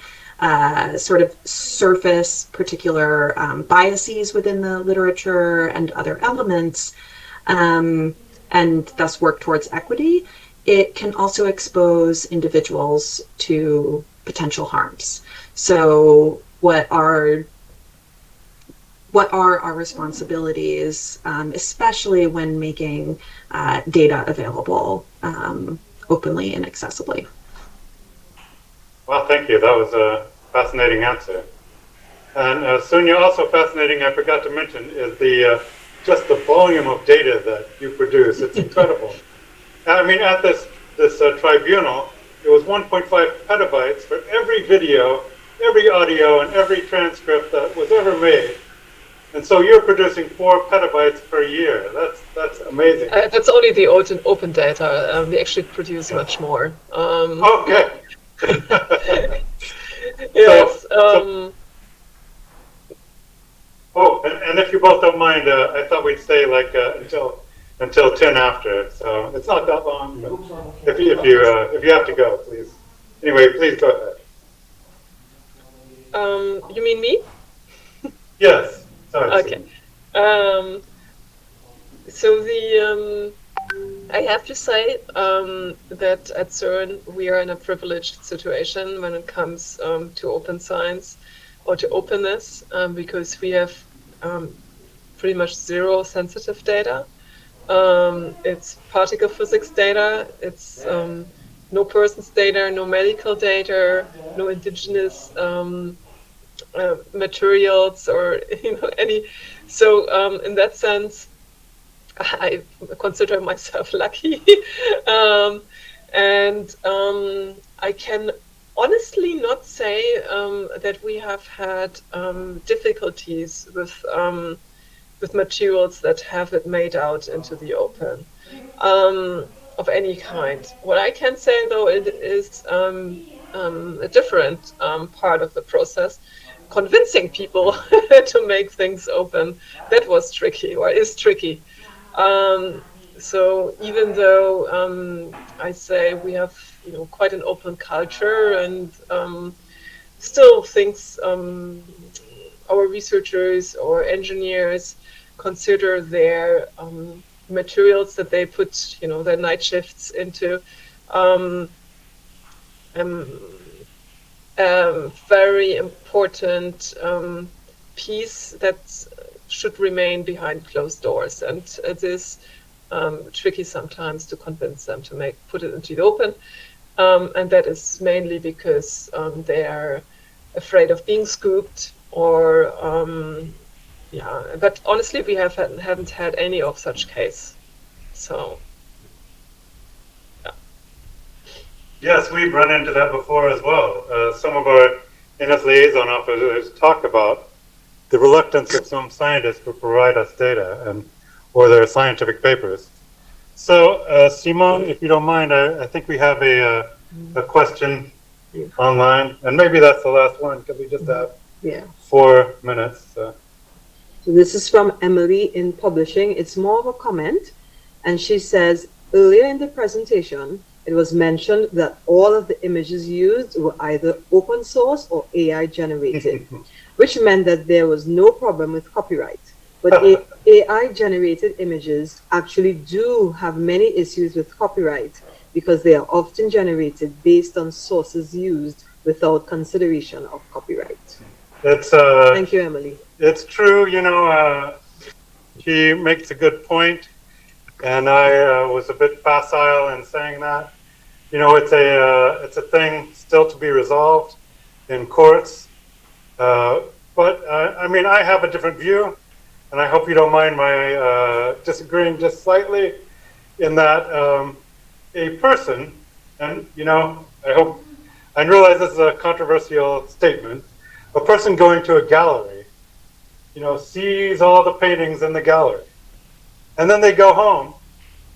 sort of surface particular biases within the literature and other elements, and thus work towards equity, it can also expose individuals to potential harms. So what are our responsibilities, especially when making data available openly and accessibly? Well, thank you. That was a fascinating answer. And Sonia, also fascinating, I forgot to mention, is just the volume of data that you produce. It's incredible. I mean, at this tribunal, it was 1.5 petabytes for every video, every audio, and every transcript that was ever made. And so you're producing 4 petabytes per year. That's amazing. That's only the open data. We actually produce much more. Okay. Yes. And if you both don't mind, I thought we'd stay like until 10 after. So it's not that long. But if you have to go, please. Anyway, please go ahead. You mean me? Yes. Sorry. Okay. So I have to say that at CERN we are in a privileged situation when it comes to open science or to openness, because we have pretty much zero sensitive data. It's particle physics data. It's no person's data, no medical data, no indigenous materials or any. So in that sense, I consider myself lucky, and I can honestly not say that we have had difficulties with materials that have it made out into the open of any kind. What I can say though, it is a different part of the process. Convincing people to make things open, that was tricky, or is tricky. So even though I say we have quite an open culture, and still things our researchers or engineers consider their materials that they put their night shifts into very important piece that should remain behind closed doors, and it is tricky sometimes to convince them to put it into the open, and that is mainly because they are afraid of being scooped, or but honestly we haven't had any of such case. So Yes, we've run into that before as well. Some of our NS liaison officers talk about the reluctance of some scientists to provide us data or their scientific papers. So, Simon, if you don't mind, I think we have a question online, and maybe that's the last one because we just have 4 minutes. So this is from Emily in Publishing. It's more of a comment, and she says, earlier in the presentation, it was mentioned that all of the images used were either open source or AI generated, which meant that there was no problem with copyright. But AI generated images actually do have many issues with copyright because they are often generated based on sources used without consideration of copyright. Thank you, Emily. It's true, she makes a good point, and I was a bit facile in saying that. It's a thing still to be resolved in courts. But I have a different view, and I hope you don't mind my disagreeing just slightly in that a person, and I realize this is a controversial statement, a person going to a gallery, sees all the paintings in the gallery, and then they go home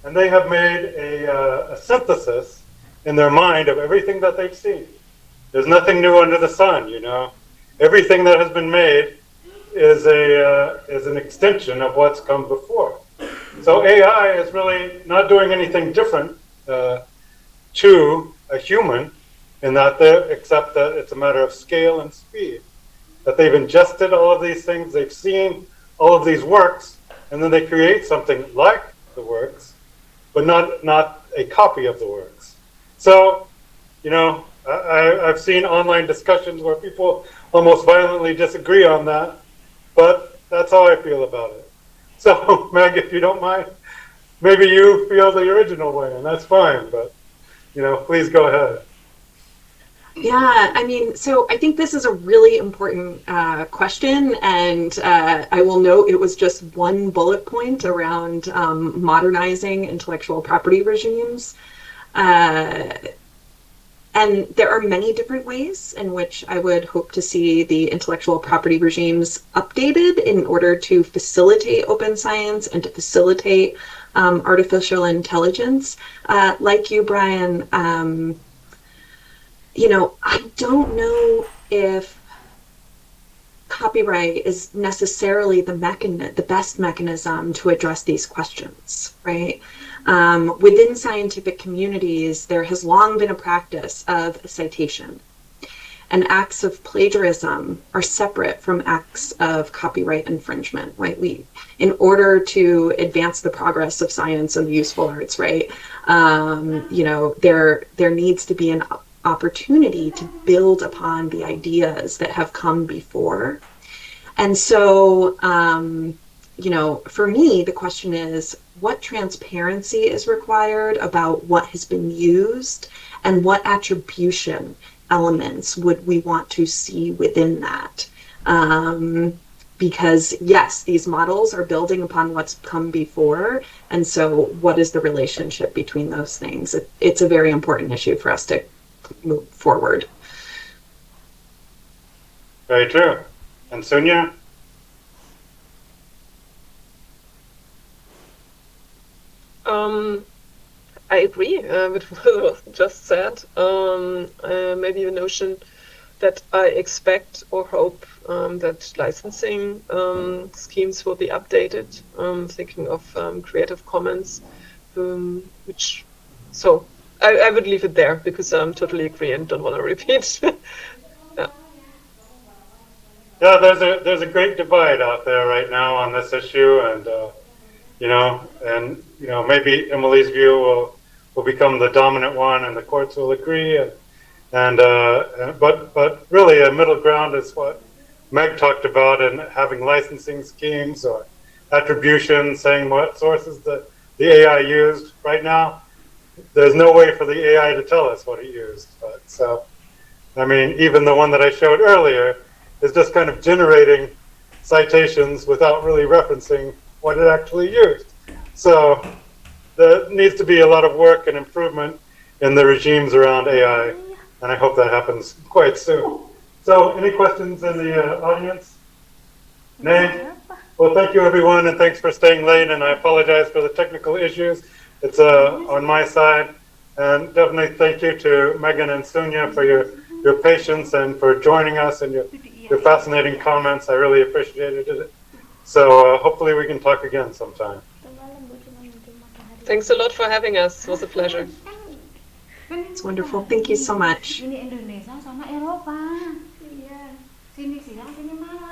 and they have made a synthesis in their mind of everything that they've seen. There's nothing new under the sun, Everything that has been made is an extension of what's come before. So AI is really not doing anything different to a human in that except that it's a matter of scale and speed. That they've ingested all of these things, they've seen all of these works, and then they create something like the works, but not a copy of the works. So, I've seen online discussions where people almost violently disagree on that, but that's how I feel about it. So, Meg, if you don't mind, maybe you feel the original way, and that's fine, but, please go ahead. Yeah, so I think this is a really important question, and I will note it was just one bullet point around modernizing intellectual property regimes. And there are many different ways in which I would hope to see the intellectual property regimes updated in order to facilitate open science and to facilitate artificial intelligence. Like you, Brian, I don't know if copyright is necessarily the best mechanism to address these questions, right? Within scientific communities, there has long been a practice of citation, and acts of plagiarism are separate from acts of copyright infringement, right? In order to advance the progress of science and the useful arts, right? There needs to be an opportunity to build upon the ideas that have come before. And so, for me, the question is, what transparency is required about what has been used, and what attribution elements would we want to see within that? Because yes, these models are building upon what's come before, and so what is the relationship between those things? It's a very important issue for us to move forward. Very true. And Sunya? I agree with what was just said. Maybe the notion that I expect or hope that licensing schemes will be updated, thinking of Creative Commons, so I would leave it there because I'm totally agree and don't want to repeat. Yeah, there's a great divide out there right now on this issue, and maybe Emily's view will become the dominant one, and the courts will agree, but really a middle ground is what Meg talked about, and having licensing schemes or attribution, saying what sources the AI used. Right now, there's no way for the AI to tell us what it used. So, I mean, even the one that I showed earlier is just kind of generating citations without really referencing what it actually used. So there needs to be a lot of work and improvement in the regimes around AI, and I hope that happens quite soon. So any questions in the audience? Nay? Well, thank you everyone, and thanks for staying late, and I apologize for the technical issues. It's on my side, and definitely thank you to Megan and Sunya for your patience and for joining us and your fascinating comments. I really appreciated it. So hopefully we can talk again sometime. Thanks a lot for having us. It was a pleasure. It's wonderful. Thank you so much. Ini Indonesia sama Eropa. Iya. Sini marah.